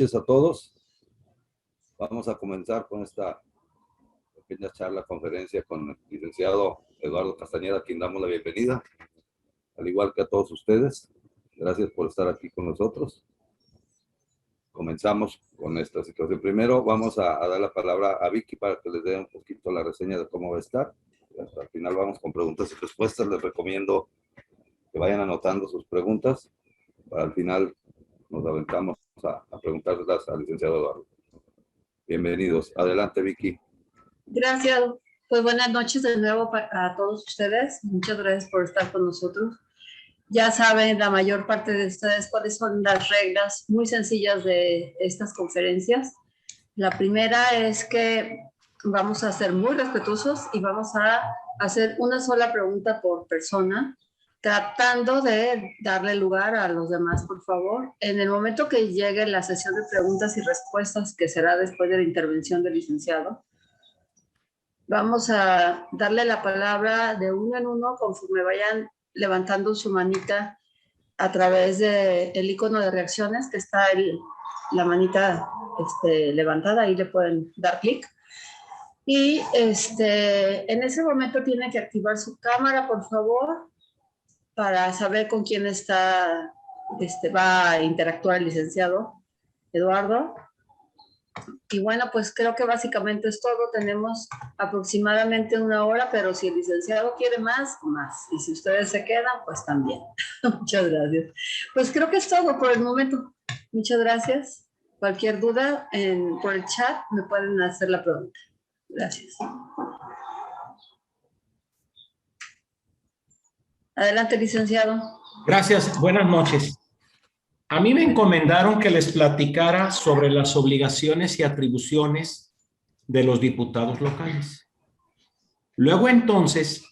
Gracias a todos. Vamos a comenzar con esta pequeña charla, conferencia con el licenciado Eduardo Castañeda, a quien damos la bienvenida, al igual que a todos ustedes. Gracias por estar aquí con nosotros. Comenzamos con esta situación. Primero vamos a dar la palabra a Vicky para que les dé un poquito la reseña de cómo va a estar. Hasta al final vamos con preguntas y respuestas. Les recomiendo que vayan anotando sus preguntas. Para al final nos aventamos a preguntarlas al licenciado Eduardo. Bienvenidos. Adelante, Vicky. Gracias. Pues buenas noches de nuevo a todos ustedes. Muchas gracias por estar con nosotros. Ya saben la mayor parte de ustedes cuáles son las reglas muy sencillas de estas conferencias. La primera es que vamos a ser muy respetuosos y vamos a hacer una sola pregunta por persona, tratando de darle lugar a los demás, por favor. En el momento que llegue la sesión de preguntas y respuestas, que será después de la intervención del licenciado, vamos a darle la palabra de uno en uno conforme vayan levantando su manita a través del icono de reacciones, que está la manita levantada, ahí le pueden dar clic. Y en ese momento tiene que activar su cámara, por favor, para saber con quién va a interactuar el licenciado Eduardo. Y bueno, pues creo que básicamente es todo. Tenemos aproximadamente una hora, pero si el licenciado quiere más, más. Y si ustedes se quedan, pues también. Muchas gracias. Pues creo que es todo por el momento. Muchas gracias. Cualquier duda por el chat me pueden hacer la pregunta. Gracias. Adelante, licenciado. Gracias. Buenas noches. A mí me encomendaron que les platicara sobre las obligaciones y atribuciones de los diputados locales. Luego, entonces,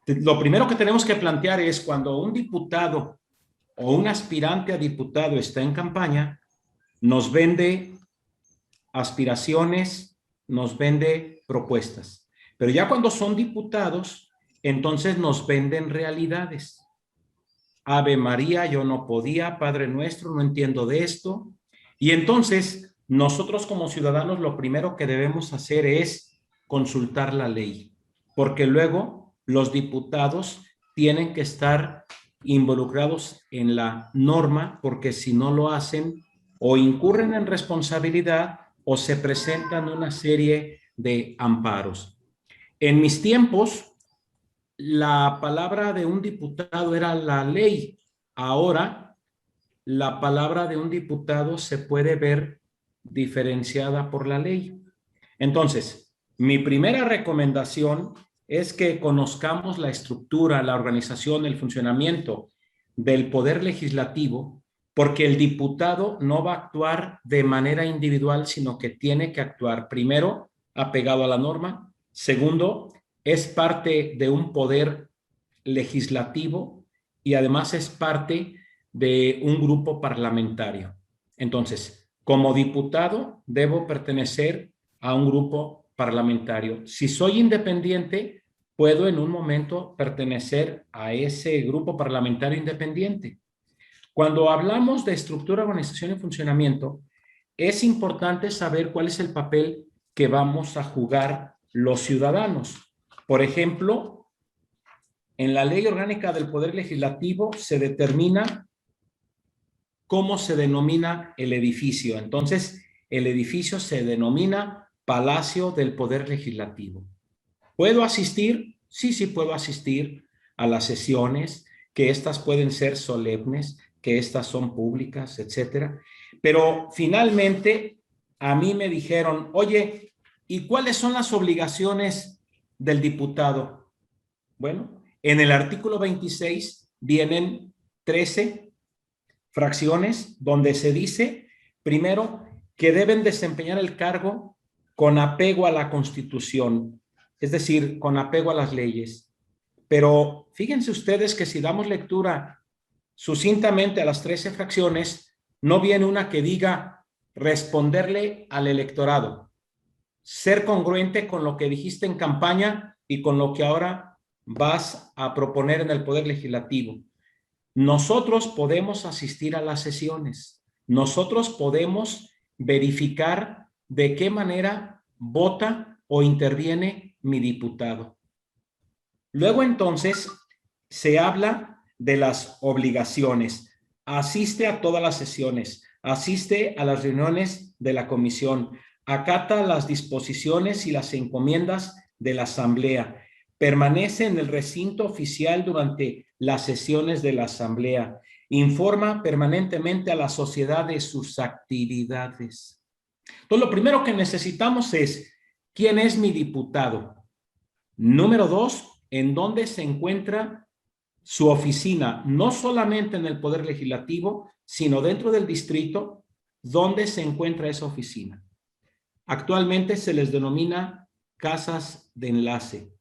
lo primero que tenemos que plantear es cuando un diputado o un aspirante a diputado está en campaña, nos vende aspiraciones, nos vende propuestas. Pero ya cuando son diputados, entonces nos venden realidades. Ave María, yo no podía, Padre Nuestro, no entiendo de esto. Y entonces, nosotros como ciudadanos lo primero que debemos hacer es consultar la ley, porque luego los diputados tienen que estar involucrados en la norma, porque si no lo hacen, o incurren en responsabilidad o se presentan una serie de amparos. En mis tiempos, la palabra de un diputado era la ley. Ahora, la palabra de un diputado se puede ver diferenciada por la ley. Entonces, mi primera recomendación es que conozcamos la estructura, la organización, el funcionamiento del poder legislativo, porque el diputado no va a actuar de manera individual, sino que tiene que actuar primero apegado a la norma, segundo, es parte de un poder legislativo y además es parte de un grupo parlamentario. Entonces, como diputado, debo pertenecer a un grupo parlamentario. Si soy independiente, puedo en un momento pertenecer a ese grupo parlamentario independiente. Cuando hablamos de estructura, organización y funcionamiento, es importante saber cuál es el papel que vamos a jugar los ciudadanos. Por ejemplo, en la Ley Orgánica del Poder Legislativo se determina cómo se denomina el edificio. Entonces, el edificio se denomina Palacio del Poder Legislativo. ¿Puedo asistir? Sí, sí puedo asistir a las sesiones, que estas pueden ser solemnes, que estas son públicas, etcétera. Pero finalmente a mí me dijeron, oye, ¿y cuáles son las obligaciones del diputado? Bueno, en el artículo 26 vienen 13 fracciones donde se dice, primero, que deben desempeñar el cargo con apego a la Constitución, es decir, con apego a las leyes. Pero fíjense ustedes que si damos lectura sucintamente a las 13 fracciones, no viene una que diga responderle al electorado, ser congruente con lo que dijiste en campaña y con lo que ahora vas a proponer en el Poder Legislativo. Nosotros podemos asistir a las sesiones, nosotros podemos verificar de qué manera vota o interviene mi diputado. Luego entonces se habla de las obligaciones. Asiste a todas las sesiones, asiste a las reuniones de la comisión, acata las disposiciones y las encomiendas de la asamblea, permanece en el recinto oficial durante las sesiones de la asamblea, informa permanentemente a la sociedad de sus actividades. Entonces, lo primero que necesitamos es, ¿quién es mi diputado? Número 2, ¿en dónde se encuentra su oficina? No solamente en el Poder Legislativo, sino dentro del distrito, ¿dónde se encuentra esa oficina? Actualmente se les denomina casas de enlace.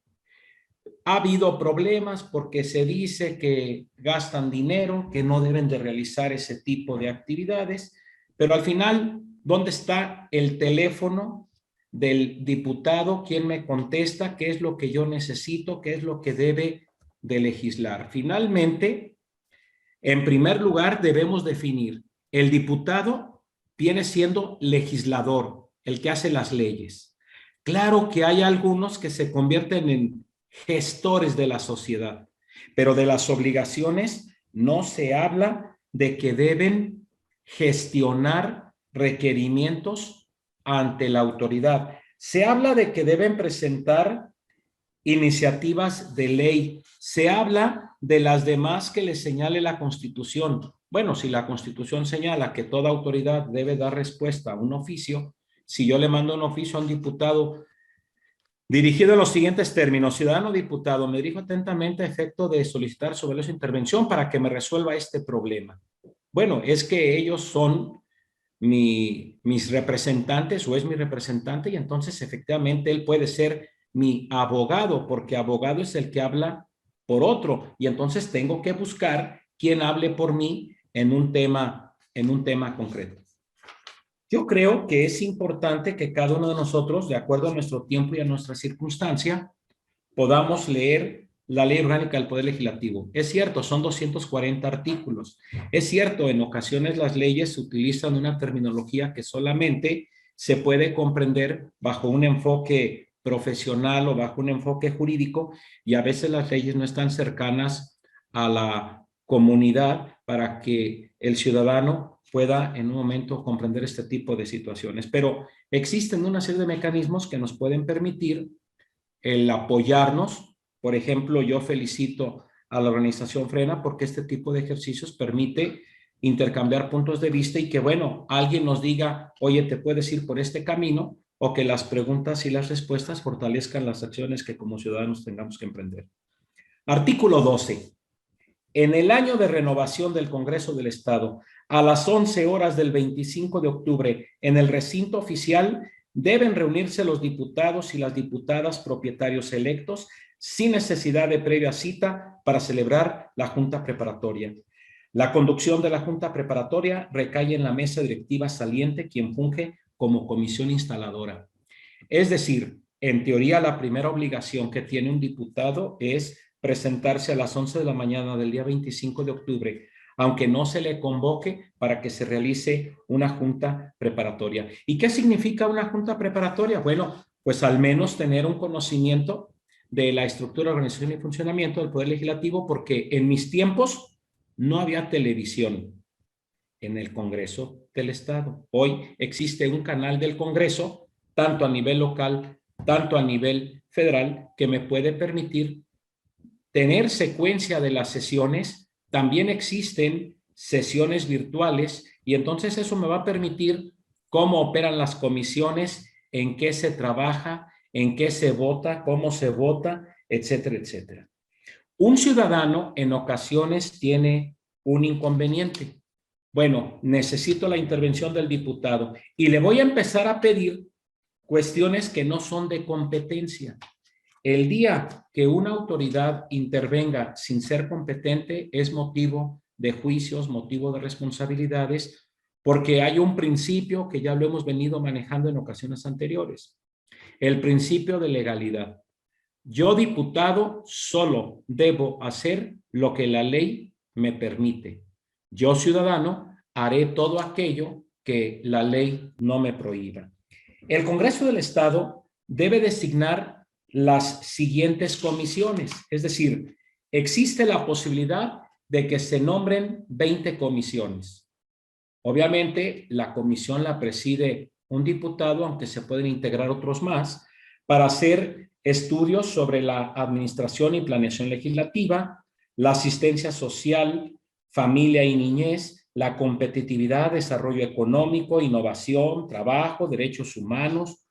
Ha habido problemas porque se dice que gastan dinero, que no deben de realizar ese tipo de actividades, pero al final, ¿dónde está el teléfono del diputado? ¿Quién me contesta? ¿Qué es lo que yo necesito? ¿Qué es lo que debe de legislar? Finalmente, en primer lugar, debemos definir, el diputado viene siendo legislador, el que hace las leyes. Claro que hay algunos que se convierten en gestores de la sociedad, pero de las obligaciones no se habla de que deben gestionar requerimientos ante la autoridad. Se habla de que deben presentar iniciativas de ley. Se habla de las demás que les señale la Constitución. Bueno, si la Constitución señala que toda autoridad debe dar respuesta a un oficio, si yo le mando un oficio a un diputado dirigido en los siguientes términos: ciudadano diputado, me dirijo atentamente a efecto de solicitar sobre su intervención para que me resuelva este problema. Bueno, es que ellos son mis representantes o es mi representante y entonces efectivamente él puede ser mi abogado, porque abogado es el que habla por otro y entonces tengo que buscar quien hable por mí en un tema concreto. Yo creo que es importante que cada uno de nosotros, de acuerdo a nuestro tiempo y a nuestra circunstancia, podamos leer la Ley Orgánica del Poder Legislativo. Es cierto, son 240 artículos. Es cierto, en ocasiones las leyes utilizan una terminología que solamente se puede comprender bajo un enfoque profesional o bajo un enfoque jurídico, y a veces las leyes no están cercanas a la comunidad para que el ciudadano pueda en un momento comprender este tipo de situaciones. Pero existen una serie de mecanismos que nos pueden permitir el apoyarnos. Por ejemplo, yo felicito a la organización Frena porque este tipo de ejercicios permite intercambiar puntos de vista y que, bueno, alguien nos diga, oye, te puedes ir por este camino, o que las preguntas y las respuestas fortalezcan las acciones que como ciudadanos tengamos que emprender. Artículo 12. En el año de renovación del Congreso del Estado, a las 11 horas del 25 de octubre, en el recinto oficial, deben reunirse los diputados y las diputadas propietarios electos sin necesidad de previa cita para celebrar la junta preparatoria. La conducción de la junta preparatoria recae en la mesa directiva saliente, quien funge como comisión instaladora. Es decir, en teoría, la primera obligación que tiene un diputado es presentarse a las 11 de la mañana del día 25 de octubre, aunque no se le convoque, para que se realice una junta preparatoria. ¿Y qué significa una junta preparatoria? Bueno, pues al menos tener un conocimiento de la estructura, organización y funcionamiento del Poder Legislativo, porque en mis tiempos no había televisión en el Congreso del Estado. Hoy existe un canal del Congreso, tanto a nivel local, tanto a nivel federal, que me puede permitir tener secuencia de las sesiones. También existen sesiones virtuales y entonces eso me va a permitir cómo operan las comisiones, en qué se trabaja, en qué se vota, cómo se vota, etcétera, etcétera. Un ciudadano en ocasiones tiene un inconveniente. Bueno, necesito la intervención del diputado y le voy a empezar a pedir cuestiones que no son de competencia. El día que una autoridad intervenga sin ser competente es motivo de juicios, motivo de responsabilidades, porque hay un principio que ya lo hemos venido manejando en ocasiones anteriores, el principio de legalidad. Yo, diputado, solo debo hacer lo que la ley me permite. Yo, ciudadano, haré todo aquello que la ley no me prohíba. El Congreso del Estado debe designar las siguientes comisiones, es decir, existe la posibilidad de que se nombren 20 comisiones. Obviamente, la comisión la preside un diputado, aunque se pueden integrar otros más, para hacer estudios sobre la administración y planeación legislativa, la asistencia social, familia y niñez, la competitividad, desarrollo económico, innovación, trabajo, derechos humanos,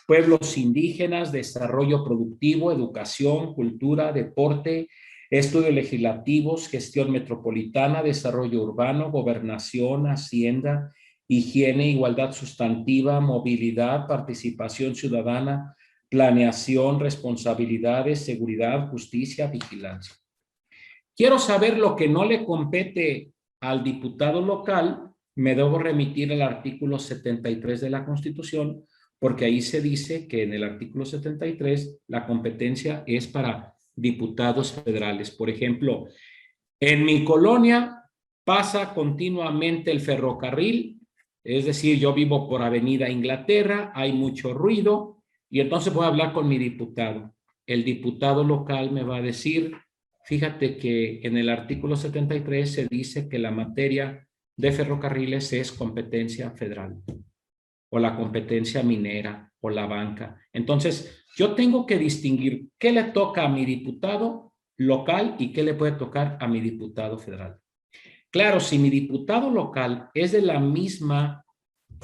pueblos indígenas, desarrollo productivo, educación, cultura, deporte, estudios legislativos, gestión metropolitana, desarrollo urbano, gobernación, hacienda, higiene, igualdad sustantiva, movilidad, participación ciudadana, planeación, responsabilidades, seguridad, justicia, vigilancia. Quiero saber lo que no le compete al diputado local, me debo remitir al artículo 73 de la Constitución, porque ahí se dice que en el artículo 73 la competencia es para diputados federales. Por ejemplo, en mi colonia pasa continuamente el ferrocarril, es decir, yo vivo por Avenida Inglaterra, hay mucho ruido, y entonces voy a hablar con mi diputado. El diputado local me va a decir, fíjate que en el artículo 73 se dice que la materia de ferrocarriles es competencia federal, o la competencia minera, o la banca. Entonces, yo tengo que distinguir qué le toca a mi diputado local y qué le puede tocar a mi diputado federal. Claro, si mi diputado local es de la misma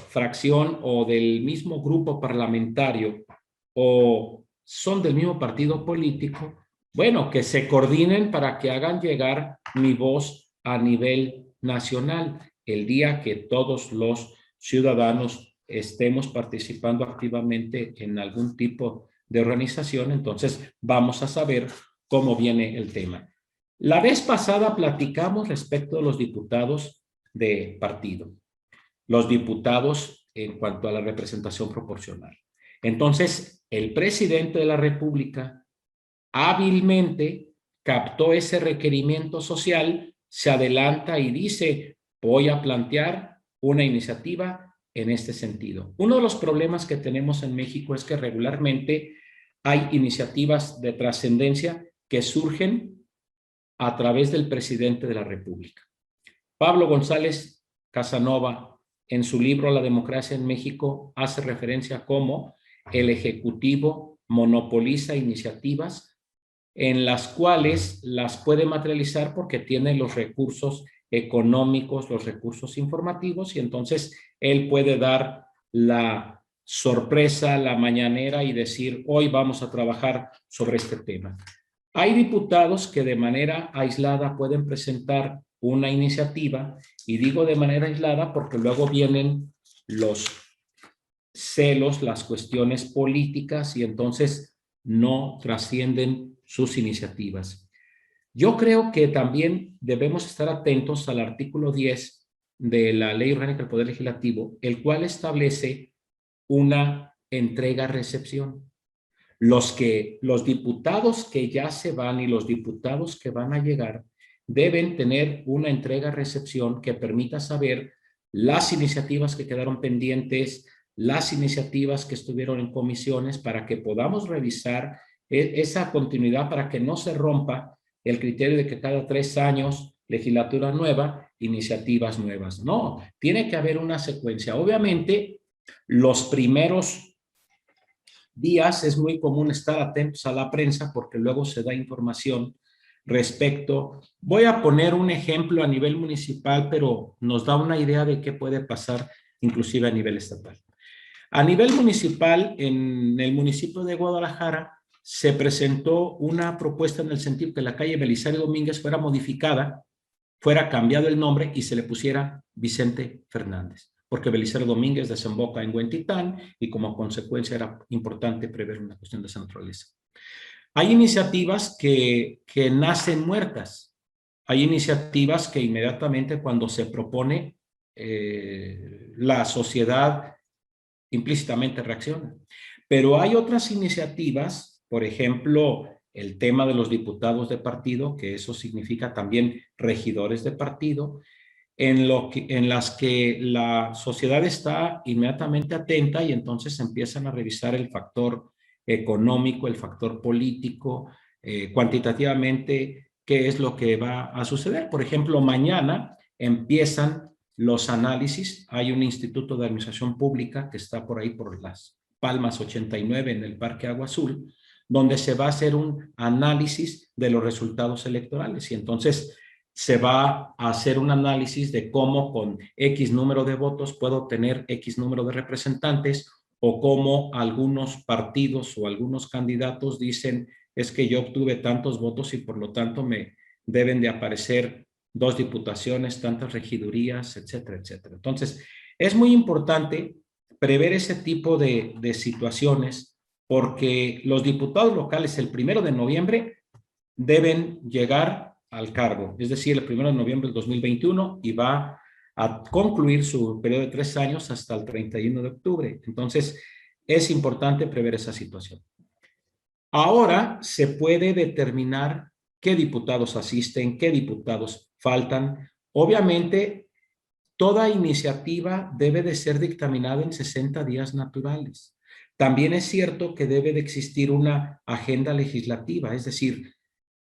fracción o del mismo grupo parlamentario o son del mismo partido político, bueno, que se coordinen para que hagan llegar mi voz a nivel nacional. El día que todos los ciudadanos estemos participando activamente en algún tipo de organización, entonces vamos a saber cómo viene el tema. La vez pasada platicamos respecto a los diputados de partido, los diputados en cuanto a la representación proporcional. Entonces, el presidente de la República hábilmente captó ese requerimiento social, se adelanta y dice, voy a plantear una iniciativa en este sentido. Uno de los problemas que tenemos en México es que regularmente hay iniciativas de trascendencia que surgen a través del presidente de la República. Pablo González Casanova, en su libro La democracia en México, hace referencia a cómo el Ejecutivo monopoliza iniciativas en las cuales las puede materializar porque tiene los recursos económicos, los recursos informativos, y entonces él puede dar la sorpresa, la mañanera y decir, hoy vamos a trabajar sobre este tema. Hay diputados que de manera aislada pueden presentar una iniciativa, y digo de manera aislada porque luego vienen los celos, las cuestiones políticas, y entonces no trascienden sus iniciativas. Yo creo que también debemos estar atentos al artículo 10 de la Ley Orgánica del Poder Legislativo, el cual establece una entrega-recepción. Los diputados que ya se van y los diputados que van a llegar deben tener una entrega-recepción que permita saber las iniciativas que quedaron pendientes, las iniciativas que estuvieron en comisiones, para que podamos revisar esa continuidad, para que no se rompa el criterio de que cada 3 años, legislatura nueva, iniciativas nuevas. No, tiene que haber una secuencia. Obviamente, los primeros días es muy común estar atentos a la prensa porque luego se da información respecto. Voy a poner un ejemplo a nivel municipal, pero nos da una idea de qué puede pasar inclusive a nivel estatal. A nivel municipal, en el municipio de Guadalajara, se presentó una propuesta en el sentido que la calle Belisario Domínguez fuera modificada, fuera cambiado el nombre y se le pusiera Vicente Fernández, porque Belisario Domínguez desemboca en Huentitán y como consecuencia era importante prever una cuestión de esa naturaleza. Hay iniciativas que nacen muertas. Hay iniciativas que inmediatamente cuando se propone la sociedad implícitamente reacciona. Pero hay otras iniciativas, por ejemplo, el tema de los diputados de partido, que eso significa también regidores de partido, en las que la sociedad está inmediatamente atenta y entonces empiezan a revisar el factor económico, el factor político, cuantitativamente, qué es lo que va a suceder. Por ejemplo, mañana empiezan los análisis. Hay un instituto de administración pública que está por ahí por Las Palmas 89 en el Parque Agua Azul, donde se va a hacer un análisis de los resultados electorales y entonces se va a hacer un análisis de cómo con X número de votos puedo obtener X número de representantes o cómo algunos partidos o algunos candidatos dicen es que yo obtuve tantos votos y por lo tanto me deben de aparecer 2 diputaciones, tantas regidurías, etcétera, etcétera. Entonces, es muy importante prever ese tipo de situaciones porque los diputados locales el 1 de noviembre deben llegar al cargo, es decir, el 1 de noviembre del 2021 y va a concluir su periodo de 3 años hasta el 31 de octubre. Entonces, es importante prever esa situación. Ahora se puede determinar qué diputados asisten, qué diputados faltan. Obviamente, toda iniciativa debe de ser dictaminada en 60 días naturales. También es cierto que debe de existir una agenda legislativa, es decir,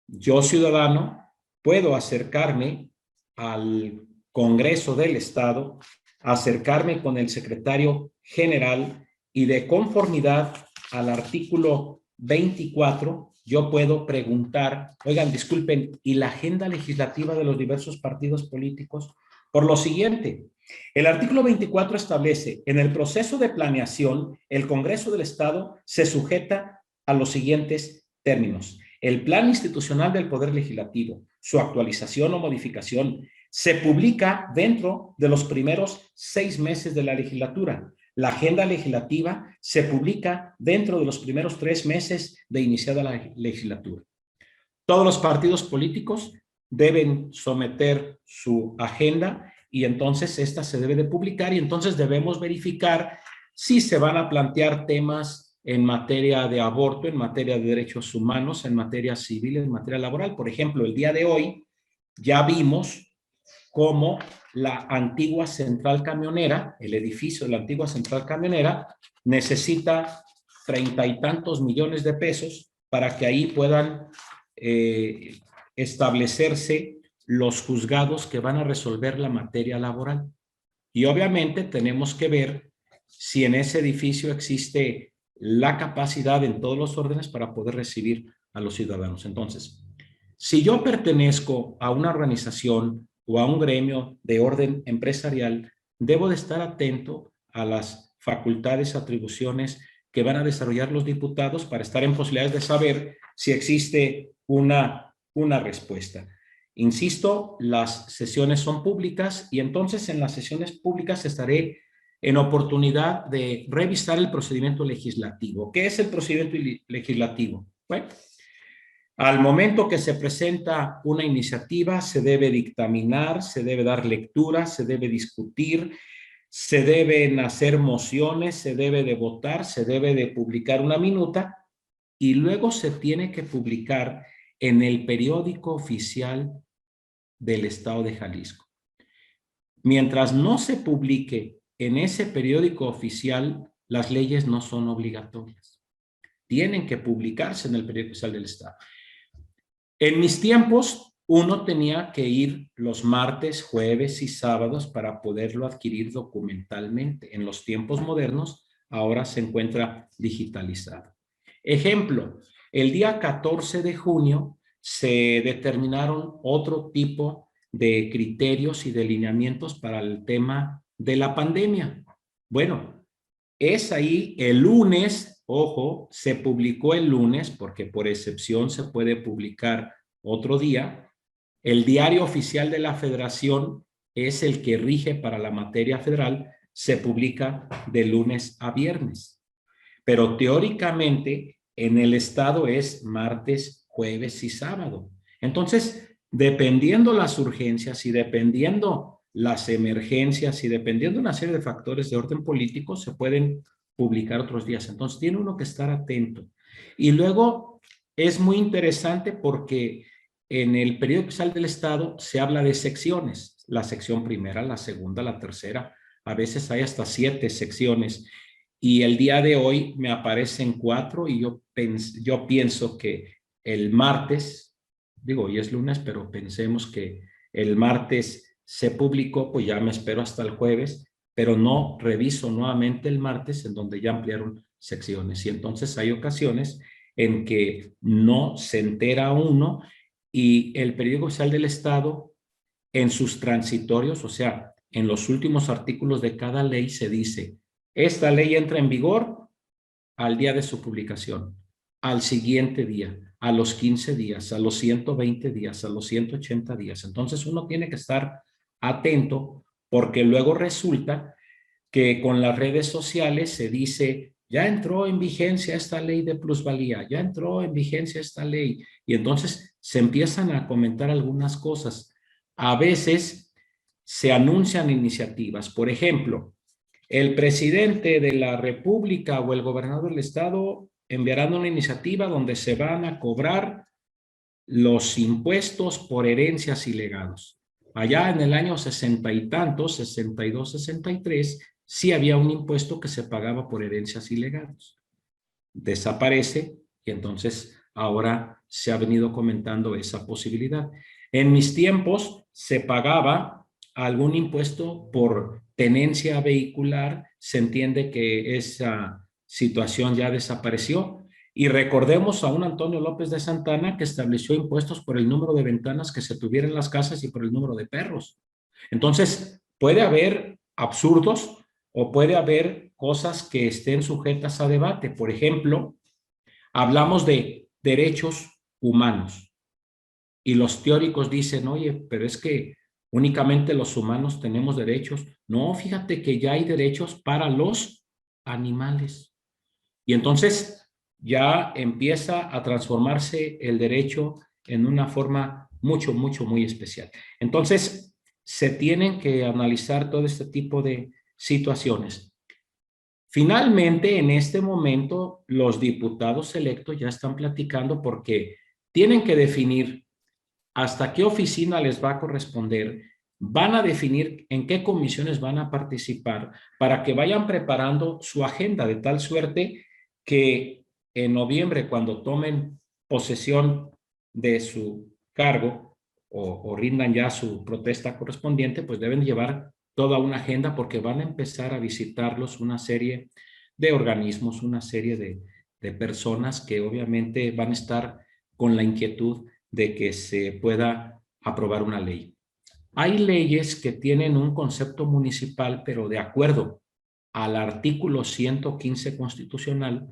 yo ciudadano puedo acercarme al Congreso del Estado, acercarme con el secretario general y de conformidad al artículo 24, yo puedo preguntar, oigan, disculpen, ¿y la agenda legislativa de los diversos partidos políticos? Por lo siguiente, el artículo 24 establece, en el proceso de planeación, el Congreso del Estado se sujeta a los siguientes términos. El plan institucional del Poder Legislativo, su actualización o modificación, se publica dentro de los primeros 6 meses de la legislatura. La agenda legislativa se publica dentro de los primeros 3 meses de iniciada la legislatura. Todos los partidos políticos deben someter su agenda y entonces esta se debe de publicar y entonces debemos verificar si se van a plantear temas en materia de aborto, en materia de derechos humanos, en materia civil, en materia laboral. Por ejemplo, el día de hoy ya vimos cómo la antigua central camionera, el edificio de la antigua central camionera, necesita 30 y tantos millones de pesos para que ahí puedan establecerse los juzgados que van a resolver la materia laboral. Y obviamente tenemos que ver si en ese edificio existe la capacidad en todos los órdenes para poder recibir a los ciudadanos. Entonces, si yo pertenezco a una organización o a un gremio de orden empresarial, debo de estar atento a las facultades, atribuciones que van a desarrollar los diputados para estar en posibilidades de saber si existe una respuesta. Insisto, las sesiones son públicas y entonces en las sesiones públicas estaré en oportunidad de revisar el procedimiento legislativo. ¿Qué es el procedimiento legislativo? Bueno, al momento que se presenta una iniciativa, se debe dictaminar, se debe dar lectura, se debe discutir, se deben hacer mociones, se debe de votar, se debe de publicar una minuta y luego se tiene que publicar en el periódico oficial del Estado de Jalisco. Mientras no se publique en ese periódico oficial, las leyes no son obligatorias. Tienen que publicarse en el periódico oficial del Estado. En mis tiempos, uno tenía que ir los martes, jueves y sábados para poderlo adquirir documentalmente. En los tiempos modernos, ahora se encuentra digitalizado. Ejemplo, el día 14 de junio se determinaron otro tipo de criterios y de lineamientos para el tema de la pandemia. Bueno, es ahí el lunes, ojo, se publicó el lunes porque por excepción se puede publicar otro día. El diario oficial de la Federación es el que rige para la materia federal, se publica de lunes a viernes. Pero teóricamente en el estado es martes, jueves y sábado. Entonces, dependiendo las urgencias y dependiendo las emergencias y dependiendo una serie de factores de orden político, se pueden publicar otros días. Entonces, tiene uno que estar atento. Y luego, es muy interesante porque en el periódico oficial del Estado se habla de secciones. la sección primera, la segunda, la tercera. A veces hay hasta 7 secciones. Y el día de hoy me aparecen 4 y yo pienso que el martes, digo, hoy es lunes, pero pensemos que el martes se publicó, pues ya me espero hasta el jueves, pero no reviso nuevamente el martes en donde ya ampliaron secciones. Y entonces hay ocasiones en que no se entera uno y el periódico oficial del Estado en sus transitorios, o sea, en los últimos artículos de cada ley se dice, esta ley entra en vigor al día de su publicación, al siguiente día, a los 15 días, a los 120 días, a los 180 días. Entonces uno tiene que estar atento porque luego resulta que con las redes sociales se dice, ya entró en vigencia esta ley de plusvalía, ya entró en vigencia esta ley, y entonces se empiezan a comentar algunas cosas. A veces se anuncian iniciativas, por ejemplo, el presidente de la República o el gobernador del estado enviarán una iniciativa donde se van a cobrar los impuestos por herencias y legados. Allá en el año 60 y tantos, 62, 63, sí había un impuesto que se pagaba por herencias y legados. Desaparece y entonces ahora se ha venido comentando esa posibilidad. En mis tiempos se pagaba algún impuesto por tenencia vehicular, se entiende que esa situación ya desapareció. Y recordemos a un Antonio López de Santana que estableció impuestos por el número de ventanas que se tuviera en las casas y por el número de perros. Entonces, puede haber absurdos o puede haber cosas que estén sujetas a debate. Por ejemplo, hablamos de derechos humanos y los teóricos dicen, oye, pero es que únicamente los humanos tenemos derechos. No, fíjate que ya hay derechos para los animales. Y entonces ya empieza a transformarse el derecho en una forma muy especial. Entonces, se tienen que analizar todo este tipo de situaciones. Finalmente, en este momento, los diputados electos ya están platicando porque tienen que definir hasta qué oficina les va a corresponder, van a definir en qué comisiones van a participar para que vayan preparando su agenda de tal suerte que en noviembre, cuando tomen posesión de su cargo o rindan ya su protesta correspondiente, pues deben llevar toda una agenda porque van a empezar a visitarlos una serie de organismos, una serie de personas que obviamente van a estar con la inquietud de que se pueda aprobar una ley. Hay leyes que tienen un concepto municipal, pero de acuerdo al artículo 115 constitucional,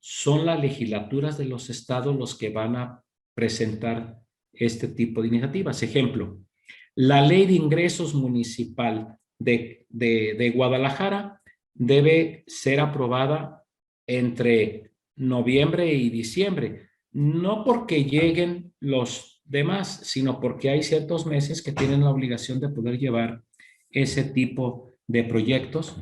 son las legislaturas de los estados los que van a presentar este tipo de iniciativas. Ejemplo, la ley de ingresos municipal de Guadalajara debe ser aprobada entre noviembre y diciembre, no porque lleguen los demás, sino porque hay ciertos meses que tienen la obligación de poder llevar ese tipo de proyectos,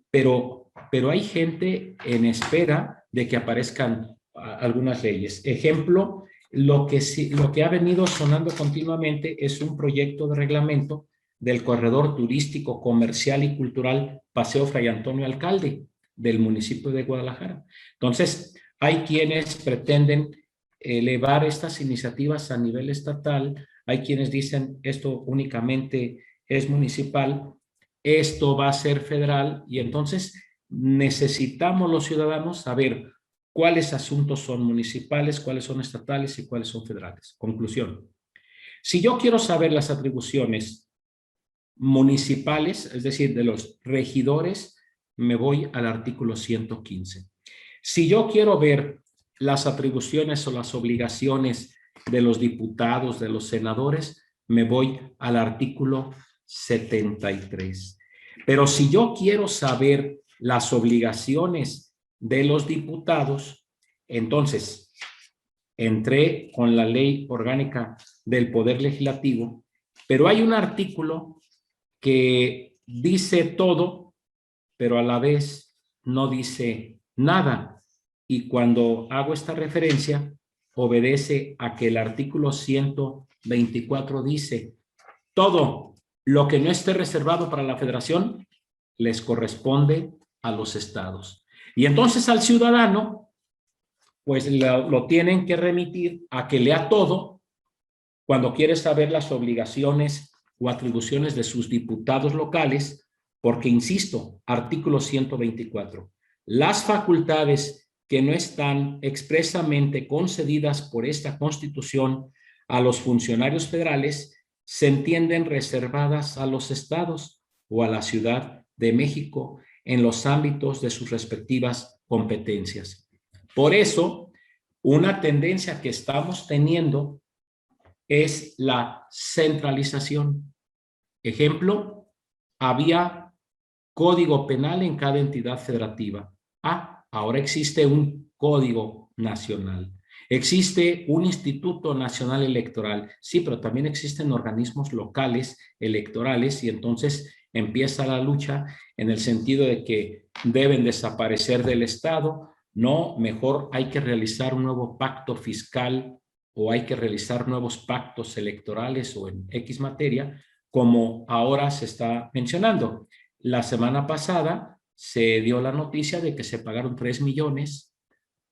pero hay gente en espera de que aparezcan algunas leyes. Ejemplo, lo que ha venido sonando continuamente es un proyecto de reglamento del corredor turístico, comercial y cultural Paseo Fray Antonio Alcalde del municipio de Guadalajara. Entonces, hay quienes pretenden elevar estas iniciativas a nivel estatal, hay quienes dicen esto únicamente es municipal, esto va a ser federal y entonces necesitamos los ciudadanos saber cuáles asuntos son municipales, cuáles son estatales y cuáles son federales. Conclusión. Si yo quiero saber las atribuciones municipales, es decir, de los regidores, me voy al artículo 115. Si yo quiero ver las atribuciones o las obligaciones de los diputados, de los senadores, me voy al artículo 73. Pero si yo quiero saber las obligaciones de los diputados, entonces entré con la ley orgánica del Poder Legislativo, pero hay un artículo que dice todo, pero a la vez no dice nada. Y cuando hago esta referencia, obedece a que el artículo 124 dice todo, Lo que no esté reservado para la federación les corresponde a los estados. Y entonces al ciudadano, pues lo tienen que remitir a que lea todo cuando quiere saber las obligaciones o atribuciones de sus diputados locales, porque, insisto, artículo 124, las facultades que no están expresamente concedidas por esta Constitución a los funcionarios federales se entienden reservadas a los estados o a la Ciudad de México en los ámbitos de sus respectivas competencias. Por eso, una tendencia que estamos teniendo es la centralización. Ejemplo, había código penal en cada entidad federativa. Ahora existe un código nacional. Existe un Instituto Nacional Electoral. Sí, pero también existen organismos locales electorales y entonces empieza la lucha en el sentido de que deben desaparecer del Estado. No, mejor hay que realizar un nuevo pacto fiscal o hay que realizar nuevos pactos electorales o en X materia, como ahora se está mencionando. La semana pasada se dio la noticia de que se pagaron 3 millones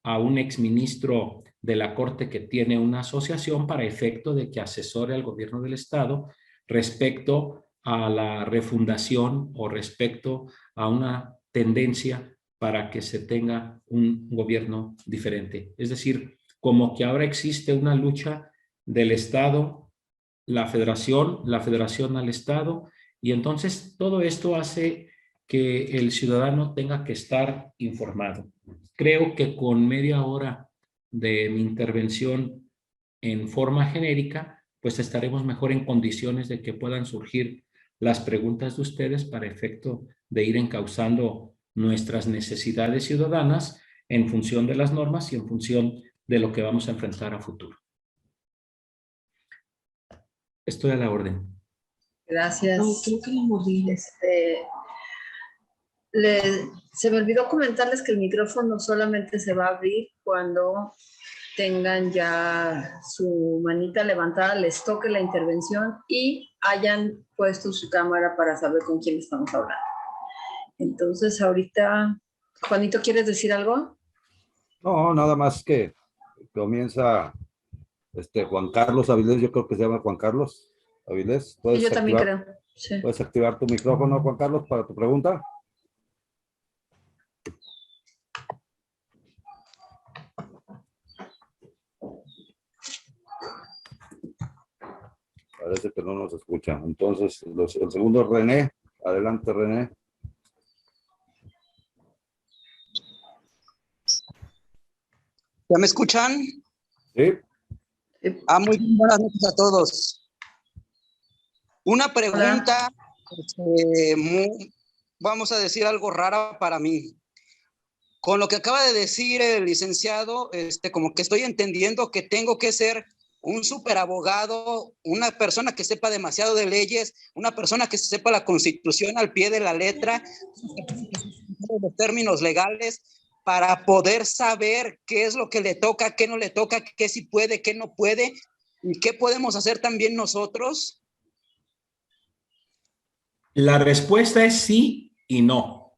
a un exministro de la Corte que tiene una asociación para efecto de que asesore al gobierno del Estado respecto a la refundación o respecto a una tendencia para que se tenga un gobierno diferente. Es decir, como que ahora existe una lucha del Estado, la federación al Estado, y entonces todo esto hace que el ciudadano tenga que estar informado. Creo que con media hora de mi intervención en forma genérica, pues estaremos mejor en condiciones de que puedan surgir las preguntas de ustedes para efecto de ir encauzando nuestras necesidades ciudadanas en función de las normas y en función de lo que vamos a enfrentar a futuro. Estoy a la orden. Gracias. No, creo que la mordí. Se me olvidó comentarles que el micrófono solamente se va a abrir cuando tengan ya su manita levantada, les toque la intervención y hayan puesto su cámara para saber con quién estamos hablando. Entonces, ahorita, Juanito, ¿quieres decir algo? No, nada más que comienza Juan Carlos Avilés, yo creo que se llama Juan Carlos Avilés. Sí, yo también creo. Sí. ¿Puedes activar tu micrófono, Juan Carlos, para tu pregunta? Parece que no nos escucha. Entonces, el segundo es René. Adelante, René. ¿Ya me escuchan? Sí. Muy buenas noches a todos. Una pregunta, vamos a decir algo rara para mí. Con lo que acaba de decir el licenciado, como que estoy entendiendo que tengo que ser un superabogado, una persona que sepa demasiado de leyes, una persona que sepa la Constitución al pie de la letra, los términos legales, para poder saber qué es lo que le toca, qué no le toca, qué sí puede, qué no puede, y qué podemos hacer también nosotros. La respuesta es sí y no.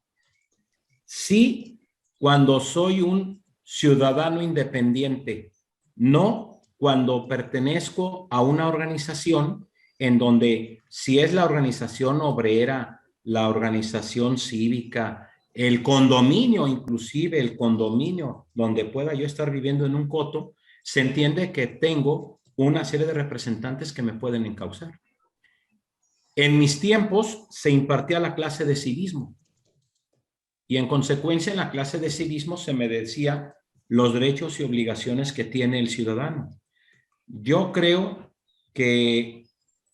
Sí, cuando soy un ciudadano independiente. No cuando pertenezco a una organización en donde, si es la organización obrera, la organización cívica, el condominio, inclusive el condominio donde pueda yo estar viviendo en un coto, se entiende que tengo una serie de representantes que me pueden encauzar. En mis tiempos se impartía la clase de civismo y en consecuencia en la clase de civismo se me decía los derechos y obligaciones que tiene el ciudadano. Yo creo que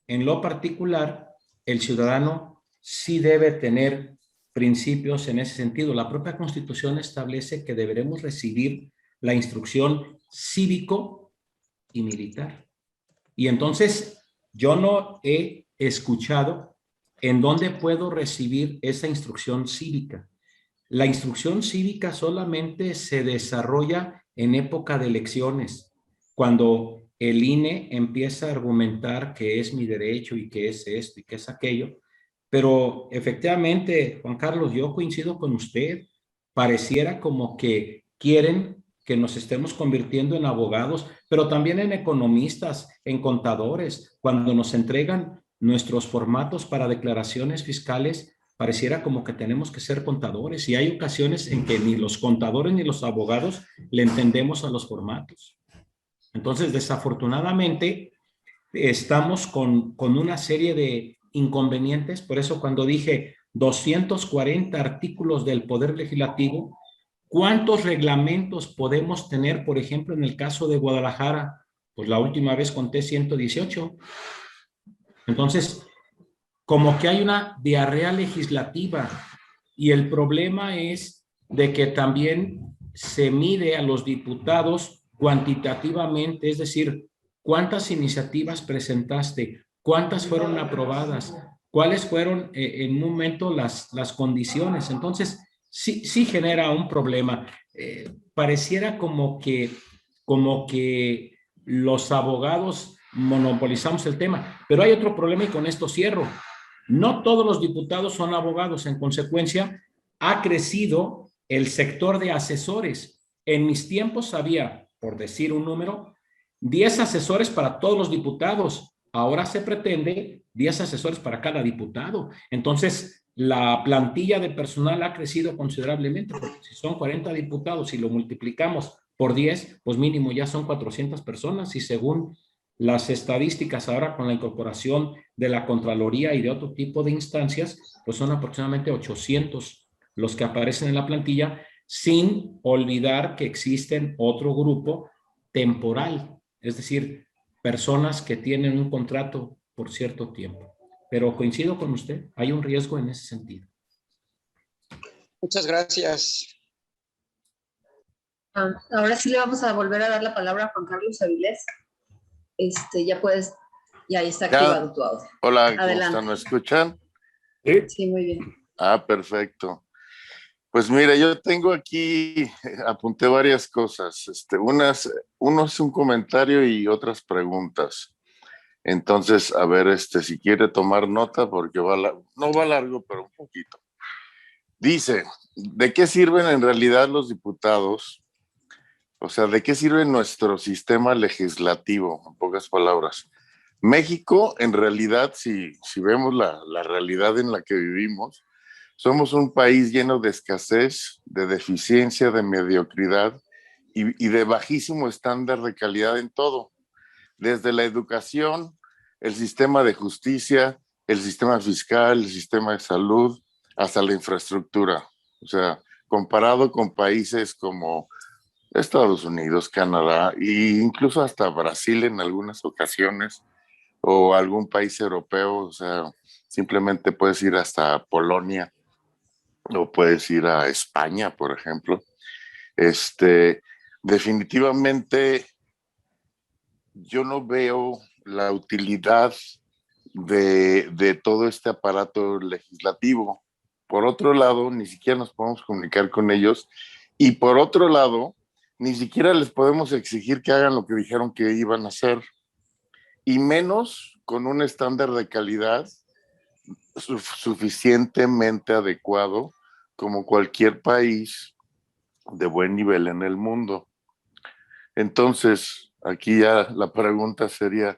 en lo particular el ciudadano sí debe tener principios en ese sentido. La propia Constitución establece que deberemos recibir la instrucción cívico y militar. Y entonces yo no he escuchado en dónde puedo recibir esa instrucción cívica. La instrucción cívica solamente se desarrolla en época de elecciones, cuando el INE empieza a argumentar que es mi derecho y que es esto y que es aquello, pero efectivamente, Juan Carlos, yo coincido con usted, pareciera como que quieren que nos estemos convirtiendo en abogados, pero también en economistas, en contadores. Cuando nos entregan nuestros formatos para declaraciones fiscales, pareciera como que tenemos que ser contadores, y hay ocasiones en que ni los contadores ni los abogados le entendemos a los formatos. Entonces, desafortunadamente, estamos con una serie de inconvenientes. Por eso cuando dije 240 artículos del Poder Legislativo, ¿cuántos reglamentos podemos tener, por ejemplo, en el caso de Guadalajara? Pues la última vez conté 118. Entonces, como que hay una diarrea legislativa, y el problema es de que también se mide a los diputados cuantitativamente, es decir, cuántas iniciativas presentaste, cuántas fueron aprobadas, cuáles fueron en un momento las condiciones. Entonces, sí genera un problema. Pareciera como que los abogados monopolizamos el tema, pero hay otro problema, y con esto cierro. No todos los diputados son abogados. En consecuencia, ha crecido el sector de asesores. En mis tiempos había, por decir un número, 10 asesores para todos los diputados. Ahora se pretende 10 asesores para cada diputado. Entonces, la plantilla de personal ha crecido considerablemente, porque si son 40 diputados y lo multiplicamos por 10, pues mínimo ya son 400 personas, y según las estadísticas ahora con la incorporación de la Contraloría y de otro tipo de instancias, pues son aproximadamente 800 los que aparecen en la plantilla, sin olvidar que existen otro grupo temporal, es decir, personas que tienen un contrato por cierto tiempo. Pero coincido con usted, hay un riesgo en ese sentido. Muchas gracias. Ahora sí le vamos a volver a dar la palabra a Juan Carlos Avilés. Ya puedes, ya está activado tu audio. Hola, ¿cómo Adelante. están? ¿Me escuchan? Sí, muy bien. Perfecto. Pues mira, yo tengo aquí, apunté varias cosas. Uno es un comentario y otras preguntas. Entonces, a ver, si quiere tomar nota, porque no va largo, pero un poquito. Dice, ¿de qué sirven en realidad los diputados? O sea, ¿de qué sirve nuestro sistema legislativo? En pocas palabras. México, en realidad, si vemos la realidad en la que vivimos, somos un país lleno de escasez, de deficiencia, de mediocridad y de bajísimo estándar de calidad en todo. Desde la educación, el sistema de justicia, el sistema fiscal, el sistema de salud, hasta la infraestructura. O sea, comparado con países como Estados Unidos, Canadá e incluso hasta Brasil en algunas ocasiones, o algún país europeo, o sea, simplemente puedes ir hasta Polonia o puedes ir a España, por ejemplo. Definitivamente yo no veo la utilidad de todo este aparato legislativo. Por otro lado, ni siquiera nos podemos comunicar con ellos, y por otro lado, ni siquiera les podemos exigir que hagan lo que dijeron que iban a hacer, y menos con un estándar de calidad suficientemente adecuado como cualquier país de buen nivel en el mundo. Entonces, aquí ya la pregunta sería,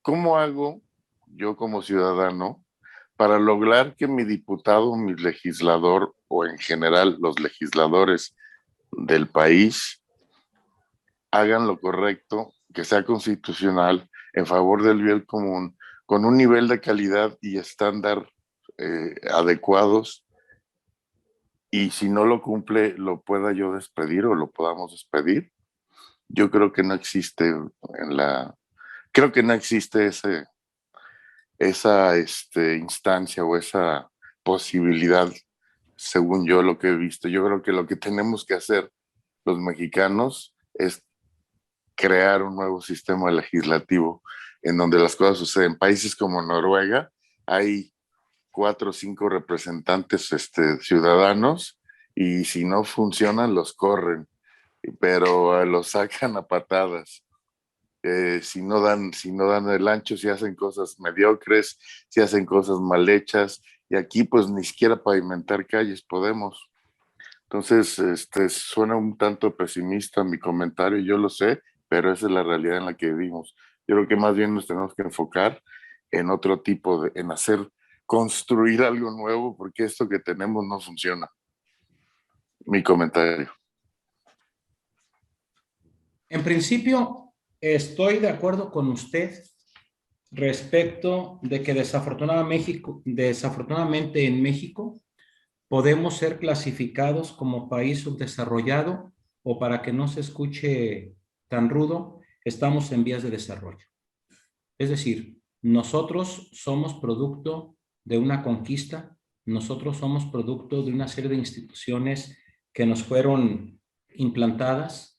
¿cómo hago yo como ciudadano para lograr que mi diputado, mi legislador o en general los legisladores del país hagan lo correcto, que sea constitucional, en favor del bien común, con un nivel de calidad y estándar adecuados, y si no lo cumple, lo pueda yo despedir o lo podamos despedir? Yo creo que no existe creo que no existe esa instancia o esa posibilidad, según yo lo que he visto. Yo creo que lo que tenemos que hacer los mexicanos es crear un nuevo sistema legislativo en donde las cosas suceden. En países como Noruega hay 4 o 5 representantes ciudadanos, y si no funcionan los corren, pero los sacan a patadas. si no dan el ancho, si hacen cosas mediocres, si hacen cosas mal hechas, y aquí pues ni siquiera pavimentar calles podemos. Entonces, suena un tanto pesimista mi comentario, yo lo sé, pero esa es la realidad en la que vivimos. Yo creo que más bien nos tenemos que enfocar en otro tipo en construir algo nuevo, porque esto que tenemos no funciona. Mi comentario. En principio, estoy de acuerdo con usted respecto de que desafortunadamente en México podemos ser clasificados como país subdesarrollado, o, para que no se escuche tan rudo, estamos en vías de desarrollo. Es decir, nosotros somos producto de una conquista, nosotros somos producto de una serie de instituciones que nos fueron implantadas,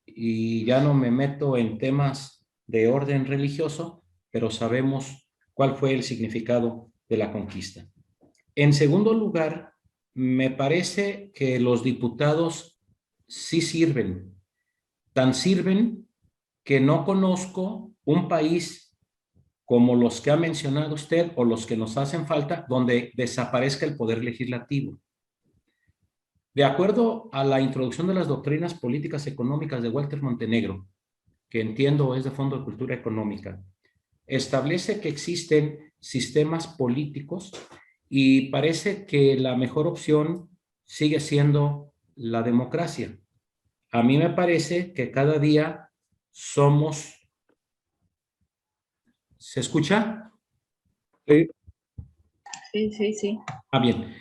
y ya no me meto en temas de orden religioso, pero sabemos cuál fue el significado de la conquista. En segundo lugar, me parece que los diputados sí sirven. Tan sirven que no conozco un país como los que ha mencionado usted o los que nos hacen falta donde desaparezca el poder legislativo. De acuerdo a la introducción de las doctrinas políticas económicas de Walter Montenegro, que entiendo es de Fondo de Cultura Económica, establece que existen sistemas políticos y parece que la mejor opción sigue siendo la democracia. A mí me parece que cada día somos... ¿Se escucha? Sí. Sí. Bien.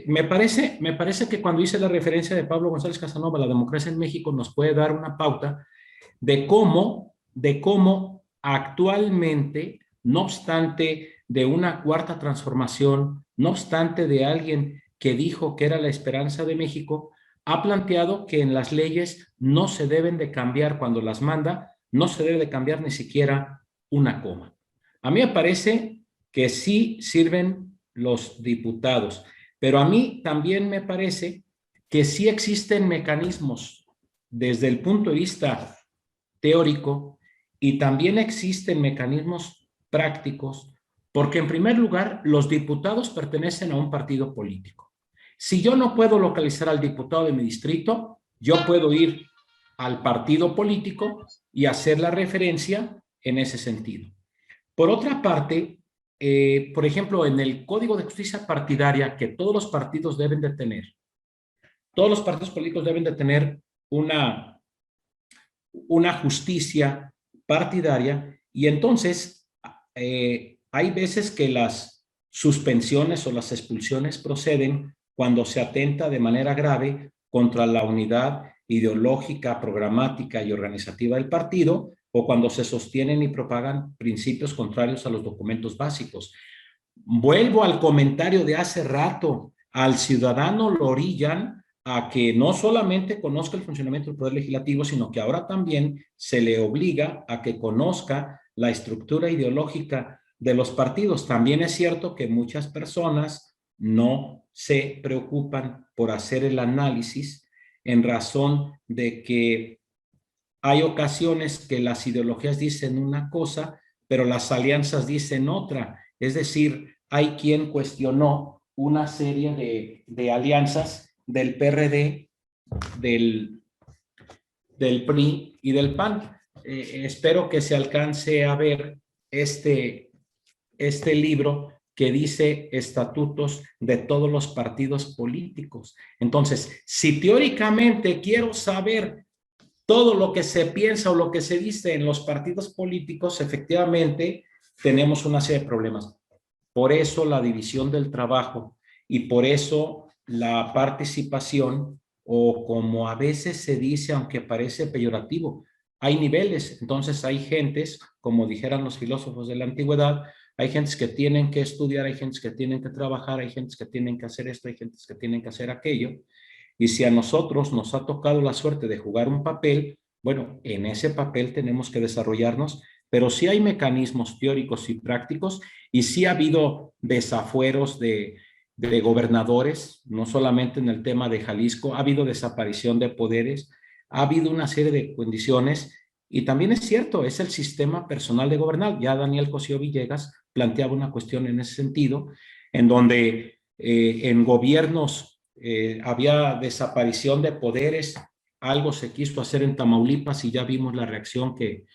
Me parece que cuando hice la referencia de Pablo González Casanova, la democracia en México, nos puede dar una pauta de cómo actualmente, no obstante de una cuarta transformación, no obstante de alguien que dijo que era la esperanza de México, ha planteado que en las leyes no se deben de cambiar cuando las manda, no se debe de cambiar ni siquiera una coma. A mí me parece que sí sirven los diputados, pero a mí también me parece que sí existen mecanismos desde el punto de vista teórico, y también existen mecanismos prácticos, porque en primer lugar los diputados pertenecen a un partido político. Si yo no puedo localizar al diputado de mi distrito, yo puedo ir al partido político y hacer la referencia en ese sentido. Por otra parte, por ejemplo, en el Código de Justicia Partidaria que todos los partidos deben de tener, todos los partidos políticos deben de tener una justicia partidaria, y entonces hay veces que las suspensiones o las expulsiones proceden cuando se atenta de manera grave contra la unidad ideológica, programática y organizativa del partido, o cuando se sostienen y propagan principios contrarios a los documentos básicos. Vuelvo al comentario de hace rato: al ciudadano lo orillan a que no solamente conozca el funcionamiento del Poder Legislativo, sino que ahora también se le obliga a que conozca la estructura ideológica de los partidos. También es cierto que muchas personas no se preocupan por hacer el análisis, en razón de que hay ocasiones que las ideologías dicen una cosa, pero las alianzas dicen otra. Es decir, hay quien cuestionó una serie de alianzas del PRD, del PRI y del PAN. Espero que se alcance a ver este libro que dice estatutos de todos los partidos políticos. Entonces, si teóricamente quiero saber todo lo que se piensa o lo que se dice en los partidos políticos, efectivamente tenemos una serie de problemas. Por eso la división del trabajo, y por eso la participación, o como a veces se dice, aunque parece peyorativo, hay niveles. Entonces hay gentes, como dijeran los filósofos de la antigüedad, hay gentes que tienen que estudiar, hay gentes que tienen que trabajar, hay gentes que tienen que hacer esto, hay gentes que tienen que hacer aquello. Y si a nosotros nos ha tocado la suerte de jugar un papel, bueno, en ese papel tenemos que desarrollarnos, pero sí hay mecanismos teóricos y prácticos, y sí ha habido desafueros de gobernadores, no solamente en el tema de Jalisco, ha habido desaparición de poderes, ha habido una serie de condiciones Y también es cierto, es el sistema personal de gobernar. Ya Daniel Cosío Villegas planteaba una cuestión en ese sentido, en donde en gobiernos había desaparición de poderes, algo se quiso hacer en Tamaulipas y ya vimos la reacción que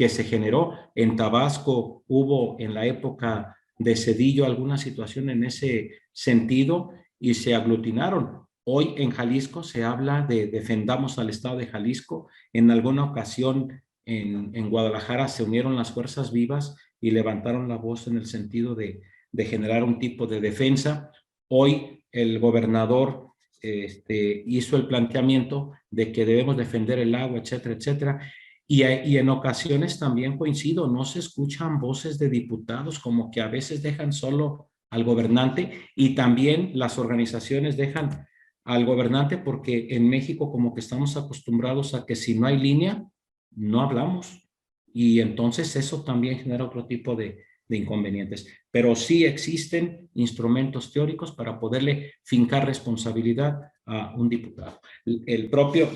se generó. En Tabasco hubo en la época de Zedillo alguna situación en ese sentido y se aglutinaron. Hoy en Jalisco se habla de defendamos al estado de Jalisco. En alguna ocasión en Guadalajara se unieron las fuerzas vivas y levantaron la voz en el sentido de generar un tipo de defensa. Hoy el gobernador hizo el planteamiento de que debemos defender el agua, etcétera, etcétera. Y en ocasiones también coincido, no se escuchan voces de diputados, como que a veces dejan solo al gobernante, y también las organizaciones dejan al gobernante, porque en México como que estamos acostumbrados a que si no hay línea, no hablamos. Y entonces eso también genera otro tipo de inconvenientes. Pero sí existen instrumentos teóricos para poderle fincar responsabilidad a un diputado. La propia